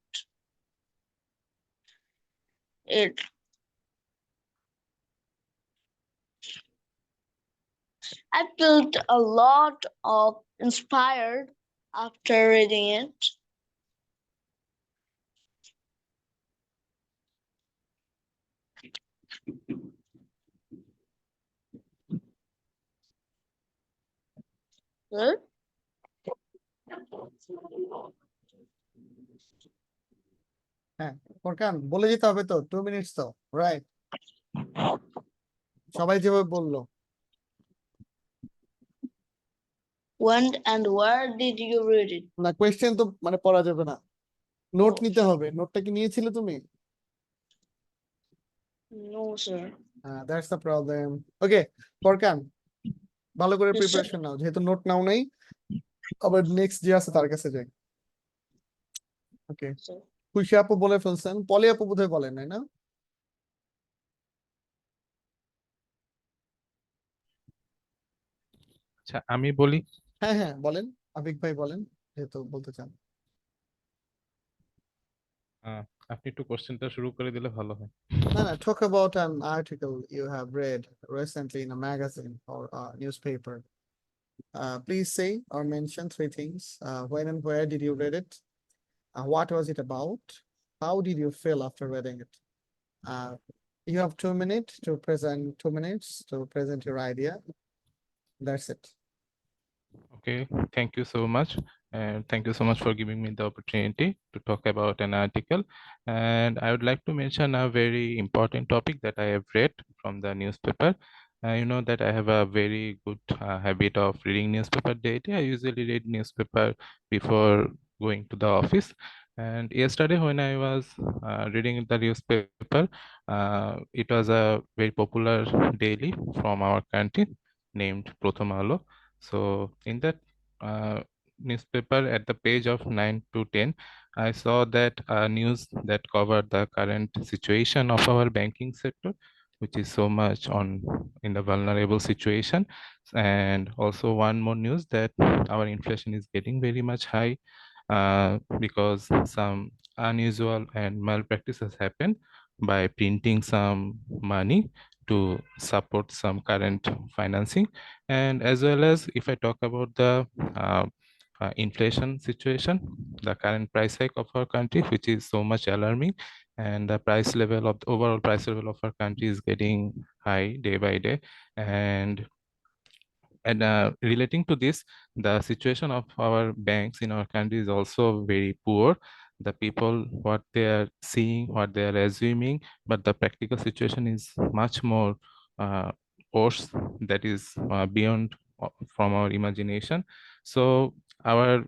I felt a lot of inspired after reading it. Sir? হ্যাঁ, ফরকান, বলে যেতে হবে তো, 2 মিনিটস তো, রাইট? সবাই যেভাবে বললো। When and where did you read it? না, কোয়েশ্চেন তো মানে পড়া যাবে না, নোট নিতে হবে। নোটটা কি নিয়েছিলে তুমি? No, sir. That's the problem. Okay Forkan, ভালো করে Yes, sir. প্রিপারেশন নাও, যেহেতু নোট নাও নাই, আবার নেক্সট যে আছে তার কাছে যাই। ওকে, Sir. খুশি আপু বলে ফেলছেন, পলি আপু বোধহয় বলেন নাই না? আচ্ছা, আমি বলি। হ্যাঁ হ্যাঁ বলেন, আবিক ভাই বলেন, যেহেতু বলতে চান। আপনি একটু কোশ্চেনটা শুরু করে দিলে ভালো হয়। No, no, talk about an article you have read recently in a magazine or a newspaper. Please say or mention 3 things. When and where did you read it? What was it about? How did you feel after reading it? You have 2 minutes to present, 2 minutes to present your idea. That's it. Okay, thank you so much. And thank you so much for giving me the opportunity to talk about an article. And I would like to mention a very important topic that I have read from the newspaper. You know that I have a very good habit of reading newspaper daily. I usually read newspaper before going to the office. And yesterday when I was reading the newspaper, it was a very popular daily from our country named Prothom Alo. So in that newspaper at the page of 9 to 10, I saw that news that covered the current situation of our banking sector, which is so much in the vulnerable situation. And also one more news that our inflation is getting very much high because some unusual and malpractice has happened by printing some money to support some current financing. And as well as if I talk about the inflation situation, the current price hike of our country, which is so much alarming, and the overall price level of our country is getting high day by day. And relating to this, the situation of our banks in our country is also very poor. The people, what they are seeing, what they are assuming, but the practical situation is much more worse, that is beyond from our imagination. So our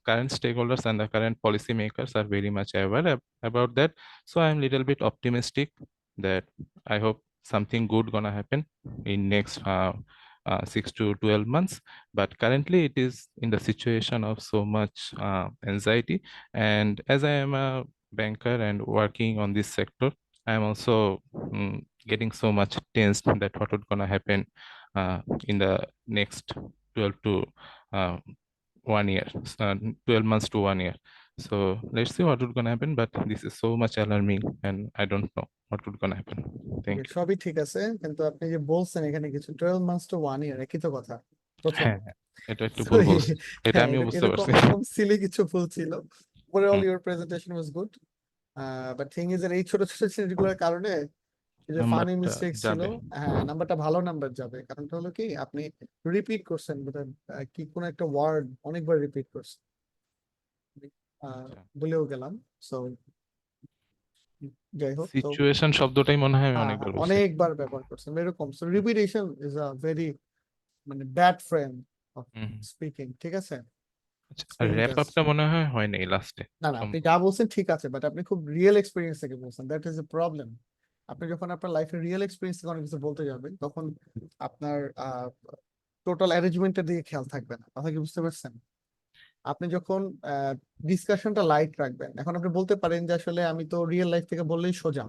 current stakeholders and the current policymakers are very much aware about that. So I'm a little bit optimistic that I hope something good gonna happen in next 6 to 12 months. But currently it is in the situation of so much anxiety. And as I am a banker and working on this sector, I am also getting so much tensed that what would gonna happen in the next 12 to 1 year, 12 months to 1 year. So let's see what would gonna happen, but this is so much alarming and I don't know what would gonna happen. Thank you. সবই ঠিক আছে, কিন্তু আপনি যে বলছেন এখানে কিছু 12 months to 1 year একই তো কথা প্রথম। হ্যাঁ, এটা একটু So, ভুল বলছি, এটা হ্যাঁ, আমিও বুঝতে এরকম পারছি। এরকম সিলি কিছু ভুল ছিল। Overall, hmm, your presentation was good. But thing is that এই ছোট ছোট জিনিসগুলোর কারণে এই যে ফানি নাম্বারটা মিস্টেকস ছিল, যাবে। হ্যাঁ নাম্বারটা ভালো নাম্বার যাবে। কারণটা হলো কি আপনি রিপিট করছেন বোধহয়, কি কোন একটা ওয়ার্ড অনেকবার রিপিট করছেন, আচ্ছা, ভুলেও গেলাম। সো যাই হোক, তো সিচুয়েশন শব্দটাই মনে হয় আমি হ্যাঁ অনেকবার বলছি। অনেকবার ব্যবহার করছেন এরকম। So repetition is a very মানে bad friend of hmm, speaking, ঠিক আছে? আচ্ছা, স্পিকিং র্যাপ টেস্ট, আপটা মনে হয় হয় নাই লাস্টে। না না আপনি যা বলছেন ঠিক আছে, বাট আপনি খুব রিয়েল এক্সপিরিয়েন্স থেকে বলছেন, দ্যাট ইজ এ প্রবলেম। আপনি যখন আপনার লাইফের রিয়েল এক্সপিরিয়েন্স থেকে অনেক কিছু বলতে যাবেন, তখন আপনার টোটাল অ্যারেঞ্জমেন্টের দিকে খেয়াল থাকবে না। কথা কি বুঝতে পারছেন? আপনি যখন ডিসকাশনটা লাইট রাখবেন, এখন আপনি বলতে পারেন যে আসলে আমি তো রিয়েল লাইফ থেকে বললেই সোজা।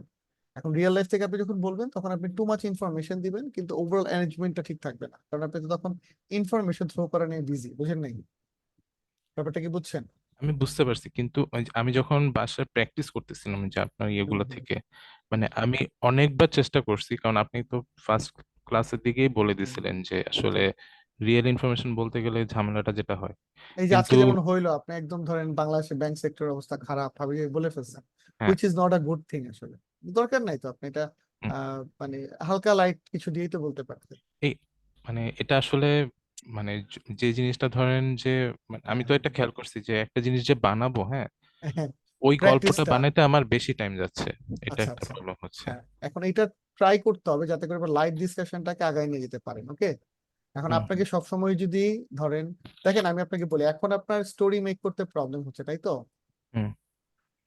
এখন রিয়েল লাইফ থেকে আপনি যখন বলবেন, তখন আপনি টু মাচ ইনফরমেশন দিবেন, কিন্তু ওভারঅল অ্যারেঞ্জমেন্টটা ঠিক থাকবে না, কারণ আপনি তো তখন ইনফরমেশন থ্রো করা নিয়ে বিজি। বুঝেন নাই ব্যাপারটা? কি বুঝছেন? আমি বুঝতে পারছি, কিন্তু ওই যে আমি যখন বাসায় প্র্যাকটিস করতেছিলাম যে আপনার ইয়েগুলো হুম, থেকে, মানে আমি অনেকবার চেষ্টা করছি, কারণ আপনি তো ফার্স্ট ক্লাসের দিকেই বলে দিছিলেন যে আসলে রিয়েল ইনফরমেশন বলতে গেলে ঝামেলাটা যেটা হয়। এই যে আজকে কিন্তু যেমন হইলো, আপনি একদম ধরেন বাংলাদেশের ব্যাংক সেক্টরের অবস্থা খারাপ ভাবে বলে ফেলছেন, হ্যাঁ, which is not a good thing. আসলে দরকার নাই তো, আপনি এটা হুম, মানে হালকা লাইট কিছু দিয়েই তো বলতে পারতেন। এই মানে এটা আসলে মানে যে জিনিসটা ধরেন যে মানে আমি তো এটা খেয়াল করছি যে একটা জিনিস যে বানাবো, হ্যাঁ, ওই গল্পটা প্র্যাকটিসটা, বানাইতে আমার বেশি টাইম যাচ্ছে, এটা আচ্ছা একটা আচ্ছা, প্রবলেম হচ্ছে। হ্যাঁ এখন এটা ট্রাই করতে হবে যাতে করে লাইট ডিসকাশনটাকে আগায় নিয়ে যেতে পারেন। ওকে, এখন হুম, আপনাকে সবসময় যদি ধরেন, দেখেন আমি আপনাকে বলি, এখন আপনার স্টোরি মেক করতে প্রবলেম হচ্ছে, তাই তো? হুম,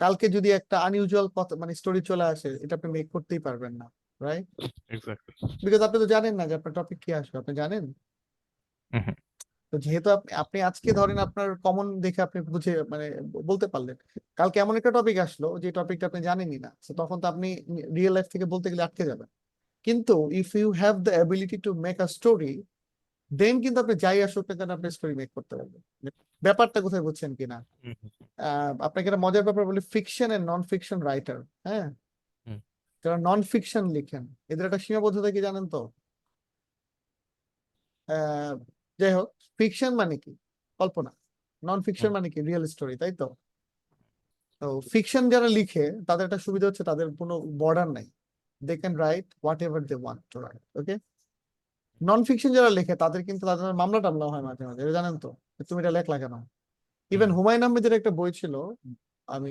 কালকে যদি একটা আনইউজুয়াল কথা মানে স্টোরি চলে আসে, এটা আপনি মেক করতেই পারবেন না, রাইট? এক্স্যাক্টলি। বিকজ আপনি তো জানেন না যে আপনার টপিক কি আসবে, আপনি জানেন? হুম, হুম, তো যেহেতু আপনি আজকে ধরেন আপনার কমন দেখে আপনি বুঝে মানে বলতে পারলেন, কালকে এমন একটা টপিক আসলো যে টপিকটা আপনি জানেনই না, তো তখন তো আপনি রিয়েল লাইফ থেকে বলতে গেলে আটকে যাবেন। কিন্তু if you have the ability to make a story, then কিন্তু আপনি যাই আসুক না কেন আপনি স্টোরি মেক করতে পারবেন। ব্যাপারটা কোথায় বুঝছেন কিনা? হুম, হুম, আপনাকে একটা মজার ব্যাপার বলি, fiction and non fiction writer, হ্যাঁ, হুম, যারা নন ফিকশন লিখেন, এদের একটা সীমাবদ্ধতা কি জানেন তো? আহ, যাই হোক, ফিকশন মানে কি? কল্পনা। নন ফিকশন হুম, মানে কি? রিয়েল স্টোরি, তাই তো? তো ফিকশন যারা লিখে তাদের একটা সুবিধা হচ্ছে তাদের কোনো বর্ডার নাই, they can write whatever they want to write. Okay, non fiction যারা লেখে তাদের কিন্তু তাদের মামলা টামলা হয় মাঝে মাঝে, এটা জানেন তো? তুমি এটা লেখলা কেন? ইভেন হুমায়ুন আহমেদের একটা বই ছিল, আমি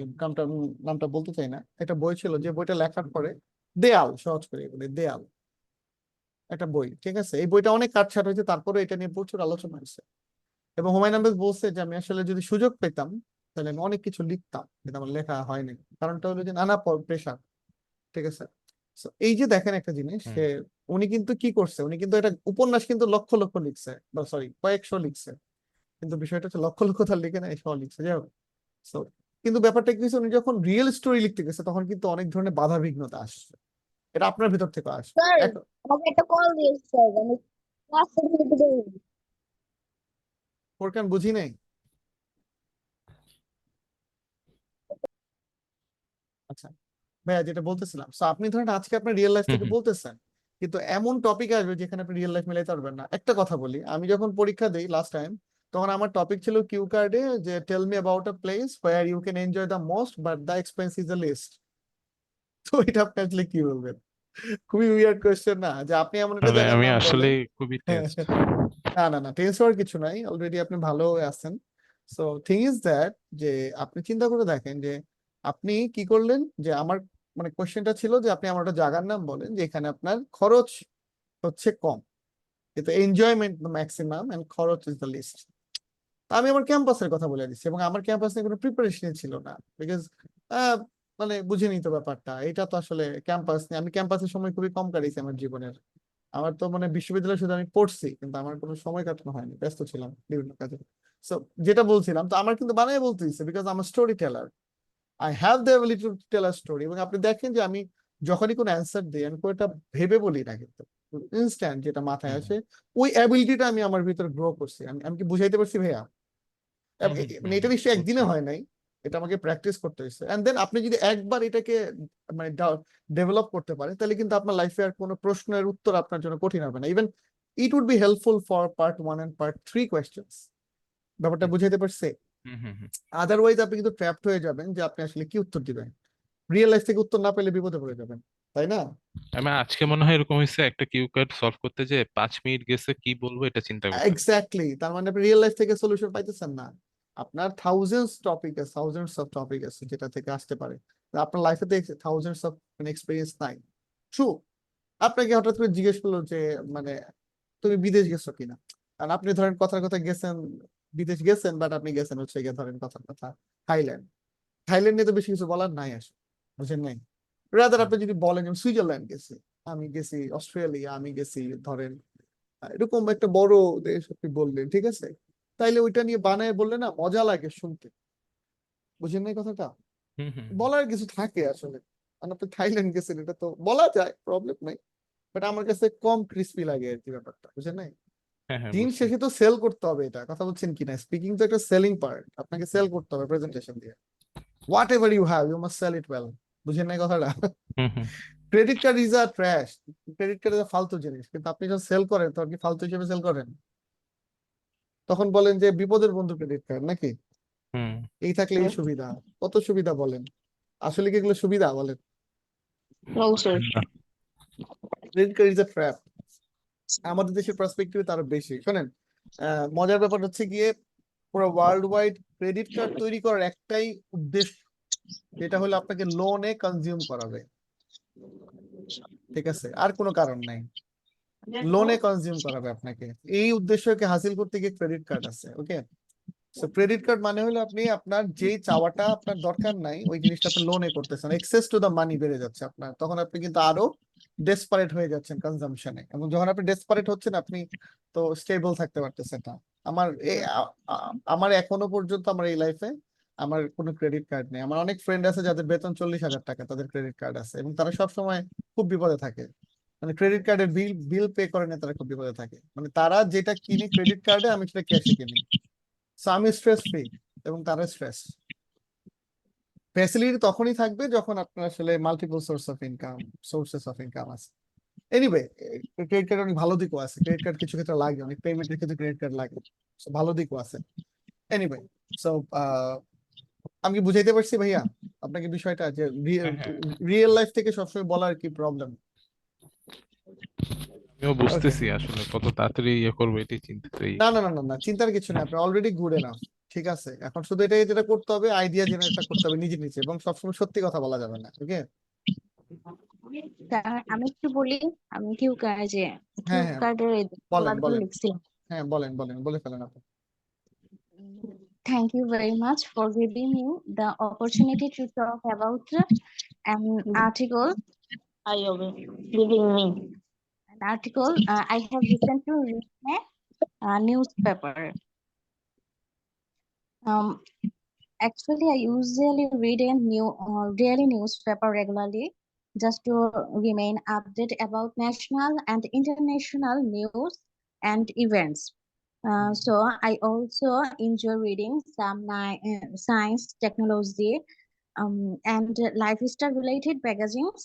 নামটা বলতে চাই না, একটা বই ছিল যে বইটা লেখার পরে, দেয়াল, সহজ করে বলি দেয়াল, একটা বই, ঠিক আছে? এই বইটা অনেক কাটছাট হয়েছে, তারপরে এটা নিয়ে প্রচুর আলোচনা হয়েছে। এবং হুমায়ুন আহমেদ বলছে যে আমি আসলে যদি সুযোগ পেতাম তাহলে আমি অনেক কিছু লিখতাম, কিন্তু আমার লেখা হয়নি। কারণটা হলো যে নানা প্রেশার, ঠিক আছে? So, এই যে দেখেন একটা জিনিস, হুম। সে উনি কিন্তু কি করছে, উনি কিন্তু একটা উপন্যাস কিন্তু লক্ষ লক্ষ লিখছে, বা সরি কয়েকশো লিখছে, কিন্তু বিষয়টা হচ্ছে লক্ষ লক্ষ তার লিখে না, এই সব লিখছে, যাই হোক। So, কিন্তু ব্যাপারটা কি হচ্ছে, উনি যখন রিয়েল স্টোরি লিখতে গেছে তখন কিন্তু অনেক ধরনের বাধা বিঘ্নতা আসছে, এটা আপনার ভিতর থেকে আসছে। স্যার, এখন আমাকে একটা কল দিয়েছে স্যার, আমি ক্লাস থেকে দিতে পারি? ফোরকান বুঝি নাই। আচ্ছা ভাইয়া, যেটা বলতেছিলাম, তো আপনি ধরেন আজকে আপনার রিয়েল লাইফ হুম থেকে হুম। বলতেছেন, কিন্তু এমন টপিক আসবে যেখানে আপনি রিয়েল লাইফ মিলাইতে পারবেন না। একটা কথা বলি, আমি যখন পরীক্ষা দিই লাস্ট টাইম, তখন আমার টপিক ছিল কিউ কার্ডে যে tell me about a place where you can enjoy the most but the expense is the least. তো এটা আপনি আসলে কি বলবেন? খুবই উইয়ার্ড কোয়েশ্চেন না, যে আপনি এমন একটা মানে জায়গার আমি নাম আসলে বলেন। খুবই টেন্সড। না না না, টেন্স হওয়ার কিছু নাই, অলরেডি আপনি ভালো আছেন। সো থিং ইজ দ্যাট, যে আপনি চিন্তা করে দেখেন যে আপনি কি করলেন, যে আমার মানে কোশ্চেনটা ছিল যে আপনি আমার একটা জায়গার নাম বলেন যেখানে আপনার খরচ হচ্ছে কম, কিন্তু এনজয়মেন্ট ম্যাক্সিমাম এন্ড খরচ ইজ দ্য লিস্ট। আমি আমার ক্যাম্পাসের কথা বলে দিচ্ছি, এবং আমার ক্যাম্পাস নিয়ে কোনো প্রিপারেশন ছিল না, বিকজ মানে বুঝে নিত ব্যাপারটা, এটা তো আসলে ক্যাম্পাস নিয়ে, আমি ক্যাম্পাসের সময় খুবই কম কাটিয়েছি আমার জীবনের। আমার তো মানে বিশ্ববিদ্যালয়ে শুধু আমি পড়ছি, কিন্তু আমার কোনো সময় কাটানো হয়নি, ব্যস্ত ছিলাম বিভিন্ন কাজে। সো যেটা বলছিলাম, তো আমার কিন্তু বানায় বলতে দিচ্ছে, বিকজ আমার story teller, I have the ability to tell a story. এবং আপনি দেখেন যে আমি যখনই কোনো অ্যান্সার দিই, আমি কোনটা ভেবে বলি না, কিন্তু ইনস্ট্যান্ট যেটা মাথায় হুম আসে, ওই অ্যাবিলিটিটা আমি আমার ভিতরে গ্রো করছি। আমি আমি কি বুঝাইতে পারছি ভাইয়া? হুম মানে হুম এটা নিশ্চয়ই একদিনে বুঝছি। হয় নাই, এটা আমাকে প্র্যাকটিস করতে হয়েছে। এন্ড দেন আপনি যদি একবার এটাকে মানে ডেভেলপ করতে পারেন, তাহলে কিন্তু আপনার লাইফে আর কোনো প্রশ্নের উত্তর আপনার জন্য কঠিন হবে না। Even it would be helpful for part 1 and part 3 questions. ব্যাপারটা বুঝাইতে পারছে? হুম হুম হুম। আদারওয়াইজ আপনি কিন্তু ট্র্যাপড হয়ে যাবেন যে আপনি আসলে কি উত্তর দিবেন, রিয়েল লাইফ থেকে উত্তর না পেলে বিপদে পড়ে যাবেন, তাই না? আমি আজকে মনে হয় এরকম হয়েছে, একটা কিউ কার্ড সলভ করতে যে 5 মিনিট গেছে, কি বলবো এটা চিন্তা করতে। এক্স্যাক্টলি, তার মানে আপনি রিয়েল লাইফ থেকে সলিউশন পাইতেছেন না। আপনার থাউজেন্ডস অফ টপিক আছে যেটা থেকে আসতে পারে। আপনার লাইফে তো থাউজেন্ডস অফ এক্সপিরিয়েন্স নাই। ট্রু। আপনাকে হঠাৎ করে জিজ্ঞেস করলো যে মানে তুমি বিদেশ গেছো কিনা, আর আপনি ধরেন কথার কথা গেছেন, বিদেশ গেছেন, বাট আপনি গেছেন হচ্ছে গিয়ে ধরেন কথার কথা থাইল্যান্ড। থাইল্যান্ড নিয়ে তো বেশি কিছু বলার নাই আসলে, বুঝেন নাই? রাদার হুম আপনি যদি বলেন আমি সুইজারল্যান্ড গেছি, আমি গেছি অস্ট্রেলিয়া, আমি গেছি ধরেন এরকম একটা বড় দেশ আপনি বললেন, ঠিক আছে? তাইলে ওইটা নিয়ে বানায় বললে না মজা লাগে শুনতে, বুঝেন নাই কথাটা? হুম হুম। বলার কিছু থাকে আসলে। কারণ আপনি থাইল্যান্ড গেছেন, এটা তো বলা যায়, প্রবলেম নাই, বাট আমার কাছে কম ক্রিস্পি লাগে আর কি ব্যাপারটা, বুঝেন নাই? হ্যাঁ হ্যাঁ দিন বুঝছি। শেষে তো সেল করতে হবে, এটা কথা বলছেন কিনা, স্পিকিং তো একটা সেলিং পার্ট, আপনাকে সেল করতে হবে প্রেজেন্টেশন দিয়ে। Whatever you have you must sell it well, বুঝেন নাই কথাটা? Hmm hmm. Credit card is a trash, credit card ফালতু জিনিস, কিন্তু আপনি যখন সেল করেন তখন কি ফালতু হিসেবে সেল করেন? তখন বলেন যে বিপদের বন্ধু ক্রেডিট কার্ড নাকি, হুম। এই থাকলে এই সুবিধা, কত সুবিধা বলেন, আসলে কি এগুলো সুবিধা বলেন? No, sir. না। Credit card is a trap. আমাদের দেশের পার্সপেক্টিভে তার বেশি শোনেন। মজার ব্যাপার হচ্ছে গিয়ে, পুরো ওয়ার্ল্ড ওয়াইড ক্রেডিট কার্ড তৈরি করার একটাই উদ্দেশ্য, যেটা হলো আপনাকে লোনে কনজিউম করাবে, ঠিক আছে? আর কোনো কারণ নাই, লোনে কনজিউম করাবে আপনাকে। এই উদ্দেশ্যকে হাসিল করতে গিয়ে ক্রেডিট কার্ড আছে, ওকে? সো ক্রেডিট কার্ড মানে হলো আপনি আপনার যেই চাওয়াটা আপনার দরকার নাই, ওই জিনিসটা আপনি লোনে করতেছেন, এক্সেস টু দা মানি বেড়ে যাচ্ছে আপনার, তখন আপনি কিন্তু আরো ডেসপারেট হয়ে যাচ্ছেন কনজাম্পশনে, এবং যখন আপনি ডেসপারেট হচ্ছেন আপনি তো স্টেবল থাকতে পারতেছেন না। আমার আমার এখনো পর্যন্ত আমার এই লাইফে আমার কোনো ক্রেডিট কার্ড নেই। আমার অনেক ফ্রেন্ড আছে যাদের বেতন 40,000 টাকা, তাদের ক্রেডিট কার্ড আছে, এবং তারা সব সময় খুব বিপদে থাকে। মানে ক্রেডিট কার্ডের বিল বিল পে করে না, তারা খুব বিপদে থাকে। মানে তারা যেটা কিনে ক্রেডিট কার্ডে, আমি সেটা ক্যাশে কিনি। সো আমি স্ট্রেস ফ্রি এবং তারা স্ট্রেস। ফ্যাসিলিটি তখনই থাকবে যখন আপনার আসলে মাল্টিপল সোর্সেস অফ ইনকাম আছে। এনিওয়ে, ক্রেডিট কার্ড অনেক ভালো দিকও আছে, ক্রেডিট কার্ড কিছু ক্ষেত্রে লাগে, অনেক পেমেন্টের ক্ষেত্রে ক্রেডিট কার্ড লাগে, So, ভালো দিকও আছে। এনিওয়ে, সো আমি কি বুঝাইতে পারছি ভাইয়া আপনাকে বিষয়টা, যে হ্যাঁ হ্যাঁ রিয়েল লাইফ থেকে সবসময় বলার কি প্রবলেম? আমি আমিও বুঝতেছি আসলে কত তাড়াতাড়ি ইয়ে করবো এটাই চিন্তাতেই। না না না না না, চিন্তার কিছু নেই, আপনি অলরেডি গুড এনাফ। ঠিক আছে, এখন শুধু এটাই যেটা করতে হবে, আইডিয়া জেনারেটটা করতে হবে নিজে নিজে, এবং সবসময় সত্যি কথা বলা যাবে না। ওকে? আমি একটু বলি, আমি কিউ যে হ্যাঁ হ্যাঁ, ফ্লিপকার্টের বলেন গুলো বলেন। লিখছিলাম। হ্যাঁ বলেন বলেন, বলে ফেলেন আপনি। Thank you very much for giving me the opportunity to talk about an article. Giving me. I have recently read a newspaper. Actually, I usually read a daily newspaper regularly just to remain updated about national and international news and events. So I also enjoy reading some science, technology, and lifestyle related magazines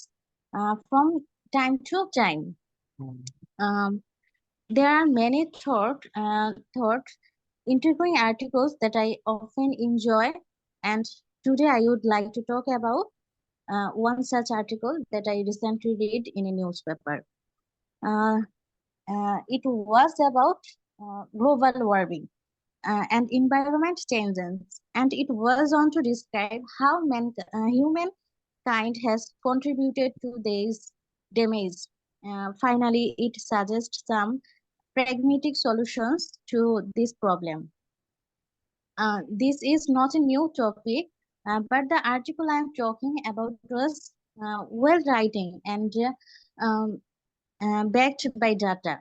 from time to time. Um, there are many thoughts intriguing articles that I often enjoy, and today I would like to talk about one such article that I recently read in a newspaper. It was about global warming and environment changes, and it was on to describe how humankind has contributed to this damage. Finally, it suggests some pragmatic solutions to this problem. This is not a new topic, but the article I'm talking about was well writing and backed by data.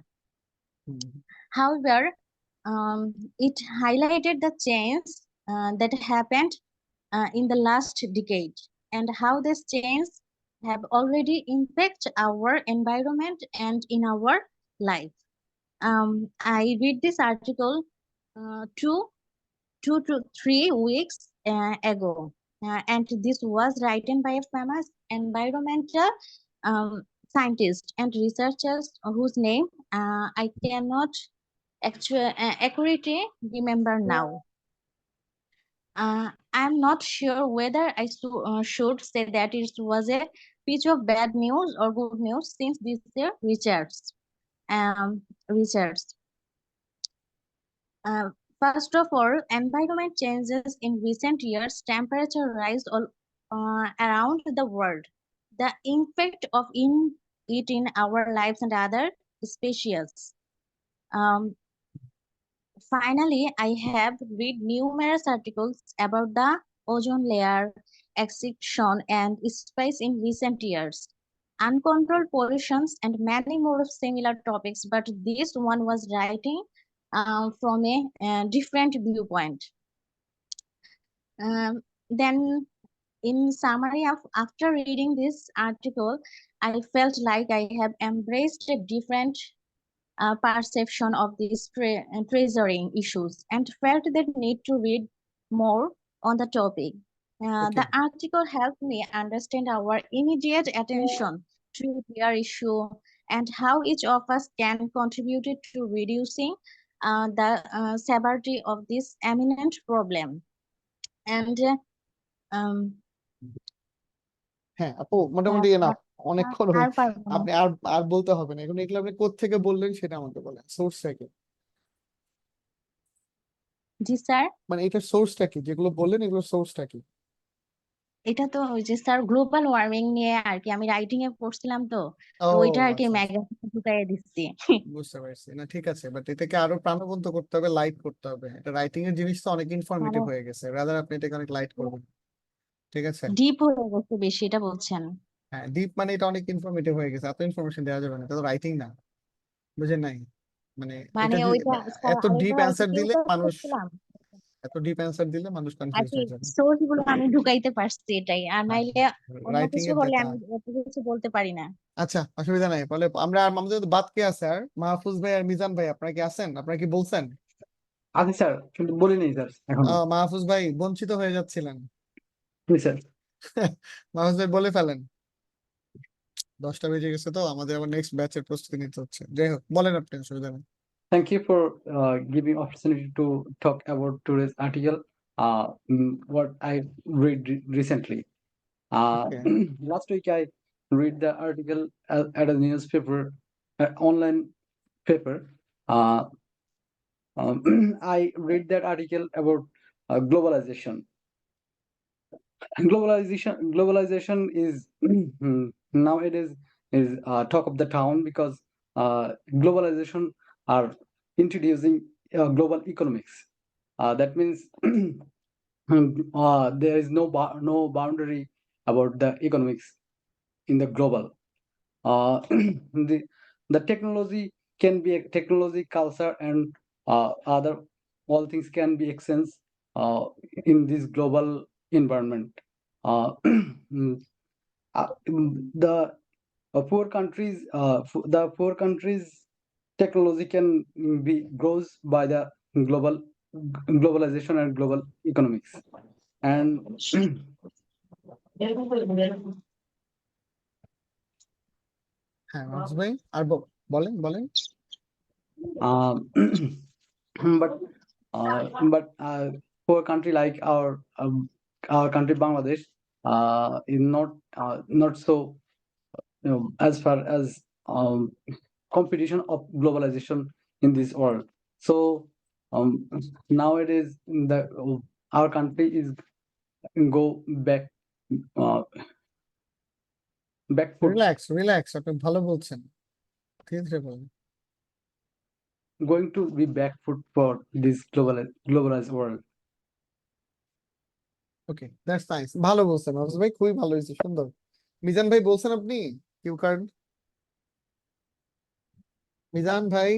However, it highlighted the change that happened in the last decade and how this change have already impacted our environment and in our life. I read this article 2 to 3 weeks ago, and this was written by a famous environmental scientist and researchers whose name I cannot accurately remember now. I'm not sure whether I should say that it was a piece of bad news or good news, since these are research. First of all, environment changes in recent years, temperature rise all around the world. The impact of it in our lives and other species. Finally, I have read numerous articles about the ozone layer extinction and space in recent years, uncontrolled pollutions, and many more similar topics, but this one was writing from a different viewpoint. Then, in summary, after reading this article, I felt like I have embraced a different perception of these treasuring issues and felt the need to read more on the topic. The article helped me understand our immediate attention to their issue and how each of us can contribute to reducing the severity of this eminent problem. And হ্যাঁ আপু, মোটামুটি এনাফ, অনেকক্ষণ আর পারবো না। আপনি আর আর বলতে হবে না এখন। এগুলো আপনি কোত্থেকে বললেন সেটা আমাকে বলেন, সোর্সটা কি? জি স্যার, মানে এটার সোর্সটা কি, যেগুলো বললেন এগুলোর সোর্সটা কি? এটা তো ওই যে স্যার গ্লোবাল ওয়ার্মিং নিয়ে আর কি, আমি রাইটিং এ পড়ছিলাম তো ও ওইটা আর কি আচ্ছা আচ্ছা, ম্যাগাজিনে ঢুকাইয়া দিচ্ছি। বুঝতে পারছি। না ঠিক আছে, বাট এটাকে আরো প্রাণবন্ত করতে হবে, লাইট করতে হবে। এটা রাইটিং এর জিনিস তো অনেক ইনফরমেটিভ মানে হয়ে গেছে, রাদার আপনি এটাকে অনেক লাইট করবেন। ঠিক আছে? ডিপ হয়ে গেছে বেশি, এটা বলছেন? হ্যাঁ, ডিপ মানে এটা অনেক ইনফরমেটিভ হয়ে গেছে, এত ইনফরমেশন দেওয়া যাবে না, এটা তো রাইটিং না, বুঝেন নাই? মানে মানে এটা ওইটা স্যার এত আমি তো ডিপ আর কি অ্যান্সার দিলে টিউটর মানুষ, করছিলাম এত ডিপ অ্যান্সার দিলে মানুষ আর কনফিউজ কি, হয়ে যাবে। সোর্স গুলো আমি ঢুকাইতে পারছি এটাই, আর নাইলে অন্য রাইটিং কিছু এর হলে ডাটা। আমি এত কিছু বলতে পারি না। আচ্ছা, অসুবিধা নাই। বলে আমরা আর আমাদের বাদ কে আছে? আর মাহফুজ ভাই আর মিজান ভাই, আপনারা কি আছেন? আপনারা কি বলছেন? আছি স্যার, কিন্তু বলিনি স্যার এখনো। মাহফুজ ভাই বঞ্চিত হয়ে যাচ্ছিলেন। জি স্যার। মাহফুজ ভাই বলে ফেলেন, 10টা বেজে গেছে তো, আমাদের আবার নেক্সট ব্যাচের প্রস্তুতি নিতে হচ্ছে। যাই হোক, বলেন আপনি, অসুবিধা নেই। Thank you for giving opportunity to talk about today's article. What I read recently. Okay. Last week I read the article at a newspaper online paper, I read that article about globalization. Globalization is nowadays is talk of the town because globalization are introducing global economics. That means there is no boundary about the economics in the global. The technology can be a technology, culture, and other all things can be exchanged in this global environment. The poor countries, the poor countries' technology can be grows by the globalization and global economics. And হ্যাঁ মাহফুজ ভাই আর বলেন বলেন um, but poor country like our country Bangladesh is not so as far as competition of globalization in this world. So nowadays our country is go back foot, relax আপনি ভালো বলছেন ধীরে ধীরে বলেন going to be back foot for this globalized world. Okay that's nice ভালো বলছেন মাহফুজ ভাই খুবই ভালো হয়েছে সুন্দর মিজান ভাই বলছেন আপনি কিউ কার্ড মিজান ভাই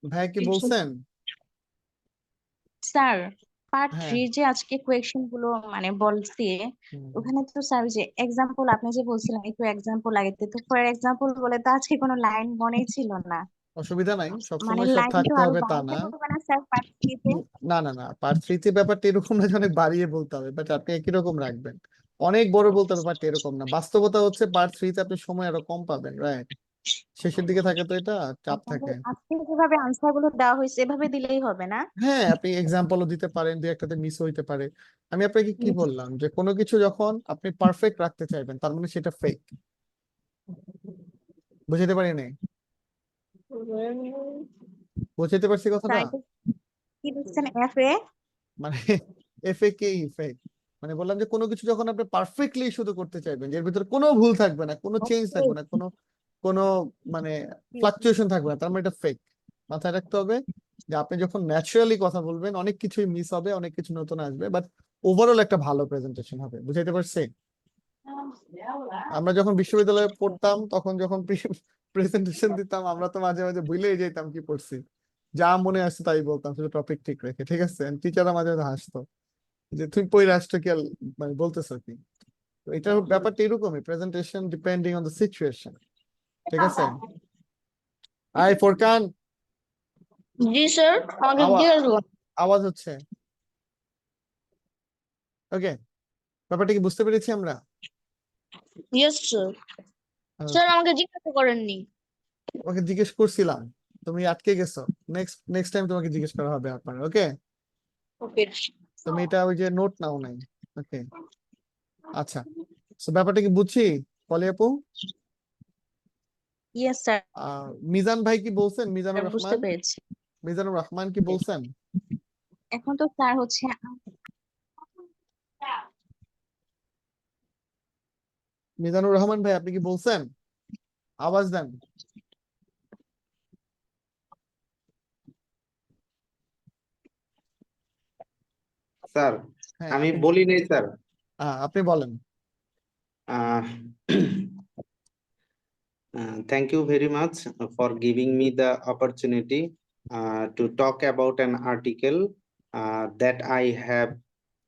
ভাই কি বলছেন স্যার পার্ট হ্যাঁ 3 যে আজকে কোয়েশ্চেন গুলো মানে বলছি ওখানে তো স্যার যে এক্সাম্পল আপনি যে বলছিলেন একটু এক্সাম্পল আগে তো ফর এক্সাম্পল বলে তো আজকে কোনো লাইন মনেই ছিল না অসুবিধা নাই মানে সবসময় সব লাইন তো থাকতে আরো হবে তা বাড়াতে না হবে না স্যার পার্ট 3 তে না পার্ট থ্রিতে ব্যাপারটা এরকম না যে অনেক বাড়িয়ে বলতে হবে বাট আপনি একই রকম রাখবেন অনেক বড় বলতে হবে ব্যাপারটা এরকম না বাস্তবতা হচ্ছে পার্ট থ্রিতে আপনি সময় আরো কম পাবেন রাইট শেষের দিকে থাকে তো এটা চাপ থাকে আজকে যেভাবে আনসার গুলো দেওয়া হয়েছে এভাবে দিলেই হবে না হ্যাঁ আপনি এক্সাম্পলও দিতে পারেন দুই একটাতে মিস হইতে পারে আমি আপনাকে কি বললাম যে কোনো কিছু যখন আপনি পারফেক্ট রাখতে চাইবেন তার মানে সেটা ফেক বুঝতে পারি নাই বুঝতে পারছি কথাটা স্যার কি দিচ্ছেন এফ এ মানে এফএকে ফেক মানে বললাম যে কোনো কিছু যখন আপনি পারফেক্টলি শুধু করতে চাইবেন যে এর ভিতরে কোনো ভুল থাকবে না কোনো চেঞ্জ থাকবে না কোনো মানে ফ্লাকচুয়েশন থাকবে না তার মানে এটা ফেক মাথায় রাখতে হবে যে আপনি যখন ন্যাচারালি কথা বলবেন অনেক কিছুই মিস হবে অনেক কিছু নতুন আসবে বাট ওভারঅল একটা ভালো প্রেজেন্টেশন হবে বুঝাইতে পারছি আমরা যখন বিশ্ববিদ্যালয়ে পড়তাম তখন যখন প্রেজেন্টেশন দিতাম আমরা তো মাঝে মাঝে ভুলেই যেতাম কি পড়ছি যা মনে আসছে তাই বলতাম শুধু টপিক ঠিক রেখে ঠিক আছে টিচাররা মাঝে মাঝে হাসতো যে তুমি পই রাষ্ট্র কি মানে বলতেছো কি তো এটার ব্যাপারটা এরকমই presentation depending on the situation ঠিক আছে আই ফোরকান জি স্যার আমাকে আওয়া- জিজ্ঞেস করুন আওয়াজ হচ্ছে ওকে ব্যাপারটা কি বুঝতে পেরেছি আমরা ইয়েস স্যার স্যার আমাকে জিজ্ঞাসা করেননি তোমাকে জিজ্ঞেস করছিলাম তুমি আটকে গেছো নেক্সট টাইম তোমাকে জিজ্ঞেস করা হবে আপনার ওকে ওকে তুমি এটা ওই যে নোট নাও নাই ওকে আচ্ছা তো ব্যাপারটা কি বুঝছি পলি আপু ইয়েস স্যার মিজান ভাই কি বলছেন মিজানুর বুঝতে রহমান পেরেছি মিজানুর রহমান কি বলছেন এখন তো স্যার হচ্ছে মিজানুর রহমান ভাই আপনি কি বলছেন আওয়াজ দেন স্যার হ্যাঁ আমি আপনি বলি নাই স্যার আপনি বলেন Uh, thank you very much for giving me the opportunity to talk about an article that I have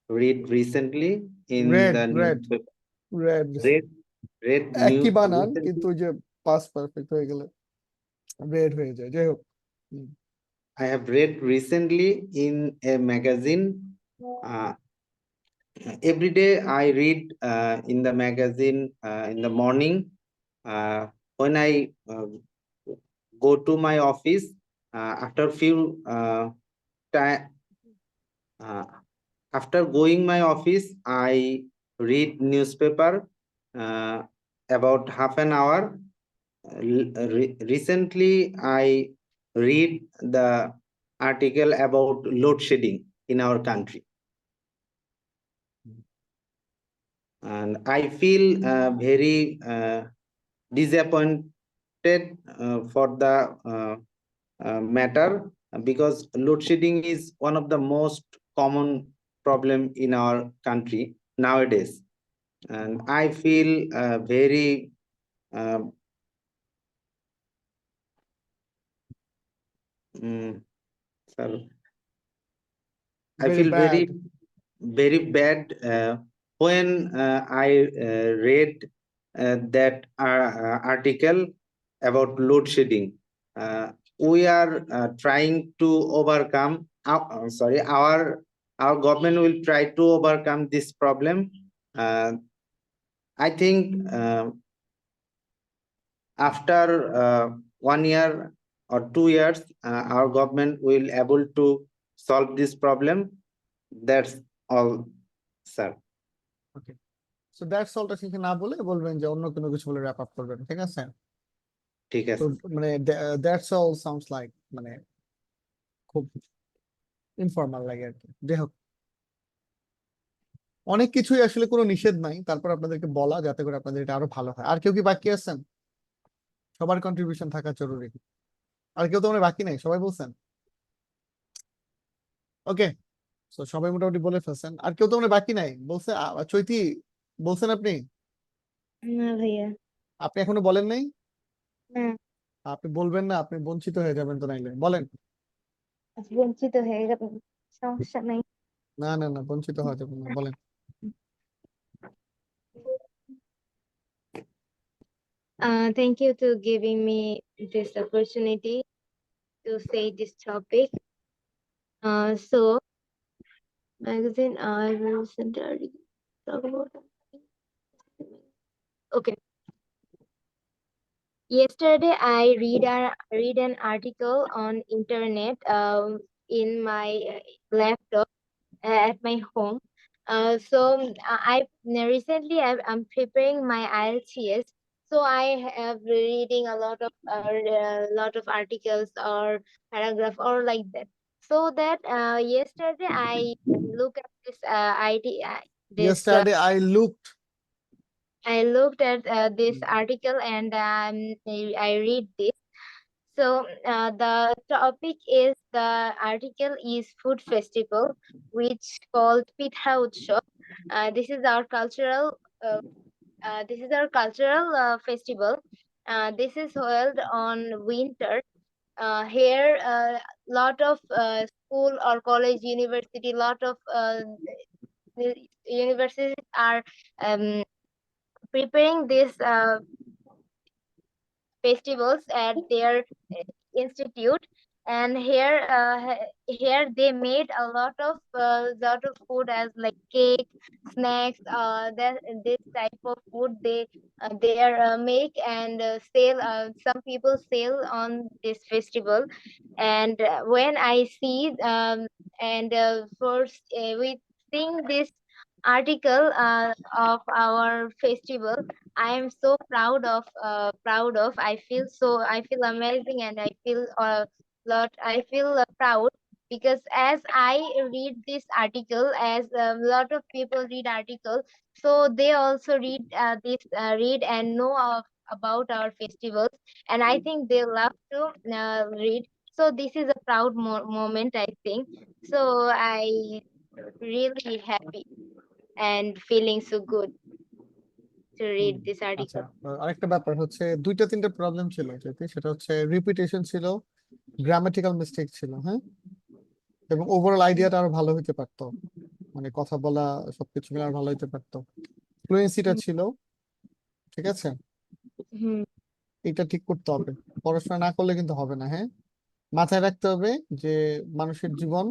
read recently in Read, the read. newspaper. Red Read একই news বানান recently. কিন্তু ওই যে পাস পারফেক্ট হয়ে গেলে রেড হয়ে যায় যাই হোক I have read recently in a magazine. Every day I read in the magazine in the morning when I go to my office after few time after going my office I read newspaper about half an hour. Recently, I read the article about load shedding in our country, and I feel very disappointed for the matter, because load shedding is one of the most common problem in our country nowadays, and I feel very uh, sorry, I Very feel very bad. bad when I read that article about load shedding. We are trying to overcome. Our government will try to overcome this problem. I think after 1 year or 2 years, our government will able to solve this problem. That's all, sir. Okay, so that's অলটা শেষে না বলে বলবেন যে অন্য কোনো কিছু বলে র্যাপ আপ করবেন, ঠিক আছে? ঠিক তো আছে। মানে দ্যাটস অল সাউন্ডস লাইক মানে খুব ইনফর্মাল লাগে আর কি। যাই হোক, অনেক কিছুই আসলে কোনো নিষেধ নাই, তারপর আপনাদেরকে বলা যাতে করে আপনাদের এটা আরো ভালো হয়। আর কেউ কি বাকি আছেন? সবার কন্ট্রিবিউশন থাকা জরুরি। আর কেউ তো মানে বাকি নাই, সবাই বলছেন? ওকে, তো সবাই মোটামুটি বলে ফেলছেন। আর কেউ তো মানে বাকি নাই বলছে? চৈতি বলছেন আপনি? না ভাইয়া, আপনি এখনো বলেন নাই? না, আপনি বলবেন না, আপনি বঞ্চিত হয়ে যাবেন তো নাইলে। বলেন। বঞ্চিত হয়ে গেল, সমস্যা নাই। না না না, বঞ্চিত হওয়া যাবে না, বলেন। Thank you to giving me this opportunity to say this topic. So magazine I will send talk about. Okay. Yesterday I read an article on internet in my laptop at my home. So I recently I'm preparing my IELTS. So I have reading a lot of articles or paragraph or like that. So that yesterday I look at this Yesterday I looked. I looked at this article and I read this. So the topic is, the article is food festival, which called Pitha Utsav. This is our cultural festival. This is held on winter. Here, lot of school or college, university, lot of universities are preparing this festivals at their institute, and here they made a lot of food, as like cake, snacks, this type of food they are make and sell. Some people sell on this festival, and when I see and first with seeing this article of our festival, I am so proud of I feel amazing, and I feel proud, because as I read this article, as a lot of people read articles, so they also read and know about our festivals, and I think they love to read. So this is a proud moment, I think. So I really happy and feeling so good to read this আচ্ছা, article. আরেকটা ব্যাপার হচ্ছে, দুইটা তিনটা প্রবলেম ছিল যেটি, সেটা হচ্ছে রিপিটেশন ছিল, গ্রামাটিক্যাল মিস্টেক ছিল, হ্যাঁ, এবং ওভারঅল আইডিয়াটা আরো ভালো হইতে পারতো, মানে কথা বলা সবকিছু মিলে আরো ভালো হইতে পারতো, ফ্লুয়েন্সিটা ছিল, ঠিক আছে? হুম, এটা ঠিক করতে হবে, পড়াশোনা না করলে কিন্তু হবে না, হ্যাঁ। মাথায় রাখতে হবে যে মানুষের জীবন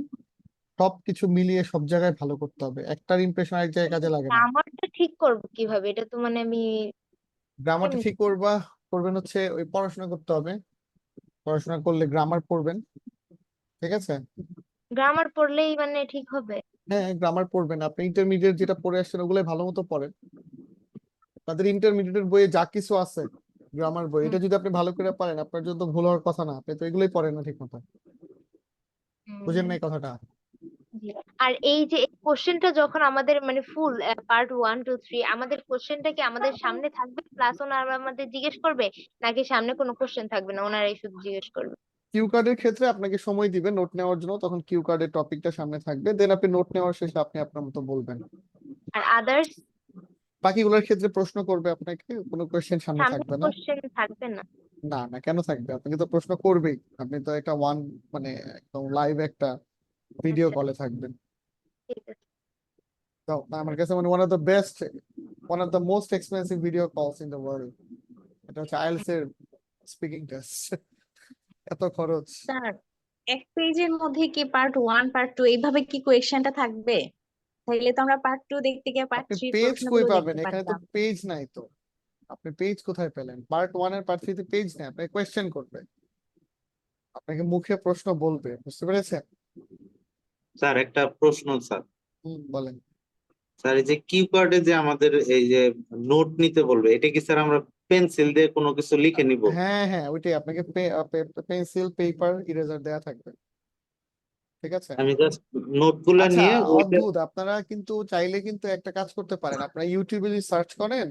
সবকিছু মিলিয়ে সব জায়গায় ভালো করতে হবে, একটার ইমপ্রেশন আরেক জায়গায় কাজে লাগে না। গ্রামারটা ঠিক করবো কিভাবে? এটা তো মানে আমি গ্রামারটা কেমনে ঠিক করবেন হচ্ছে ওই পড়াশোনা করতে হবে, পড়াশোনা করলে গ্রামার পড়বেন, ঠিক আছে? গ্রামার পড়লেই মানে ঠিক হবে? হ্যাঁ, গ্রামার পড়বেন, আপনি ইন্টারমিডিয়েট যেটা পড়ে আসছেন ওগুলো ভালো মতো পড়েন, তাদের ইন্টারমিডিয়েটের বইয়ে যা কিছু আছে গ্রামার বই, এটা যদি আপনি ভালো করে পারেন আপনার জন্য তো ভুল হওয়ার কথা না, আপনি তো এগুলোই পড়েন না ঠিক মতো। বুঝেন নাই কথাটা? জি। আর এই যে কোশ্চেনটা যখন আমাদের মানে ফুল পার্ট 1 2 3 আমাদের কোশ্চেনটা কি আমাদের সামনে থাকবে প্লাস ওনারা আমাদের জিজ্ঞেস করবে, নাকি সামনে কোনো কোশ্চেন থাকবে না ওনারাই শুধু জিজ্ঞেস করবে? কিউ কার্ডের ক্ষেত্রে আপনাকে সময় দিবে নোট নেওয়ার জন্য, তখন কিউ কার্ডের টপিকটা সামনে থাকবে, দেন আপনি নোট নেওয়ার শেষে আপনি আপনার মতো বলবেন। আর আদার্স বাকিগুলোর ক্ষেত্রে প্রশ্ন করবে আপনাকে, কোনো কোয়েশ্চেন সামনে সামনে থাকবে না। কোশ্চেন থাকবে না? না না, কেন থাকবে? আপনাকে তো প্রশ্ন করবেই, আপনি তো একটা মানে একদম লাইভ একটা ভিডিও আচ্ছা, কলে থাকবেন। ঠিক আছে। তো আমার কাছে মানে one of the most expensive video কলস ইন দ্য ওয়ার্ল্ড। এটা হচ্ছে আইএলটিএস এর স্পিকিং টেস্ট। এত খরচ। স্যার, এক পেজের মধ্যে কি পার্ট 1 পার্ট 2 এইভাবে কি কোয়েশ্চেনটা থাকবে? তাহলে তো আমরা পার্ট 2 দেখতে গিয়ে পার্ট আপনি 3 পেজ কই প্রশ্নগুলো পাবেন? দেখতে এখানে তো পারতাম। পেজ নাই তো। আপনি পেজ কোথায় পেলেন? পার্ট 1 আর পার্ট 3 তে পেজ নেই, আপনাকে কোয়েশ্চেন করবে, আপনাকে মুখে প্রশ্ন বলবে, বুঝতে পেরেছেন? স্যার একটা প্রশ্ন স্যার। বলেন। স্যার এই যে কিউ কার্ডে যে আমাদের এই যে নোট নিতে বলবে, এটা কি স্যার আমরা পেন্সিল দিয়ে কোনো কিছু লিখে নিব? হ্যাঁ হ্যাঁ, ওইটাই, আপনাকে পেন্সিল পেপার ইরেজার দেয়া থাকবে, ঠিক আছে? আমি জাস্ট নোটগুলা আচ্ছা, নিয়ে ওইটা। অদ্ভুত, আপনারা কিন্তু চাইলে কিন্তু একটা কাজ করতে পারেন, আপনারা ইউটিউবে যদি সার্চ করেন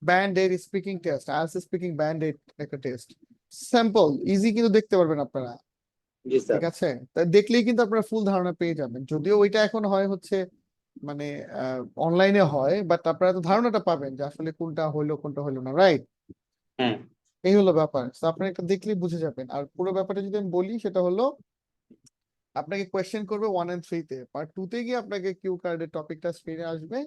band eight speaking test, IELTS speaking band eight একটা টেস্ট, স্যাম্পল ইজি কিন্তু দেখতে পারবেন আপনারা, জি স্যার। ঠিক আছে? তা দেখলেই কিন্তু আপনারা ফুল ধারণা পেয়ে যাবেন, যদিও ওইটা এখন হয় হচ্ছে মানে অনলাইনে হয়, বাট আপনারা তো ধারণাটা পাবেন যে আসলে কোনটা হইলো কোনটা হইলো না, রাইট? হ্যাঁ এই হলো ব্যাপার, তো আপনারা একটা দেখলেই বুঝে যাবেন। আর পুরো ব্যাপারটা যদি আমি বলি, সেটা হলো আপনাকে কোয়েশ্চেন করবে 1 and 3 তে, পার্ট 2 তে গিয়ে আপনাকে কিউ কার্ডের টপিকটা স্ক্রিনে আসবে,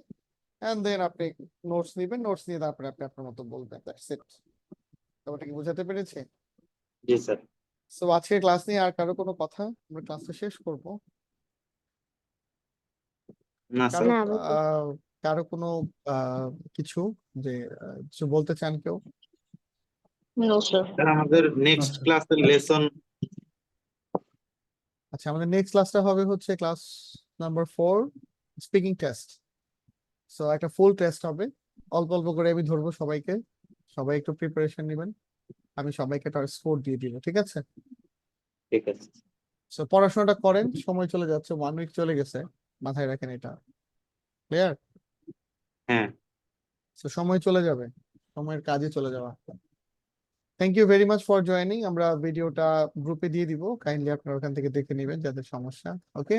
এন্ড দেন আপনি নোটস নেবেন, নোটস নিয়ে তারপরে আপনি আপনার মতো বলবেন, দ্যাটস ইট। ব্যাপারটা কি বোঝাতে পেরেছি? জি স্যার। সো আজকের ক্লাস নিয়ে আর কারো কোনো কথা? আমরা ক্লাসটা শেষ করব। না কারো স্যার। না কারো কোনো কিছু যে কিছু বলতে চান কেউ? No, sir. স্যার আমাদের নেক্সট ক্লাসের লেসন। আচ্ছা, আমাদের নেক্সট ক্লাসটা হবে হচ্ছে class number 4, speaking test. So একটা ফুল টেস্ট হবে, অল্প অল্প করে আমি ধরবো সবাইকে, সবাই একটু প্রিপারেশন নেবেন, আমি সবাইকে একটা স্কোর দিয়ে দিব, ঠিক আছে? ঠিক আছে। সো পড়াশোনাটা করেন, সময় চলে যাচ্ছে, 1 উইক চলে গেছে, মাথায় রাখেন এটা, ক্লিয়ার? হ্যাঁ। সো সময় চলে যাবে, সময়ের কাজে চলে যাওয়া। Thank you very much for joining. আমরা ভিডিওটা গ্রুপে দিয়ে দিব, কাইন্ডলি আপনারা ওখান থেকে দেখে নেবেন যাদের সমস্যা। ওকে।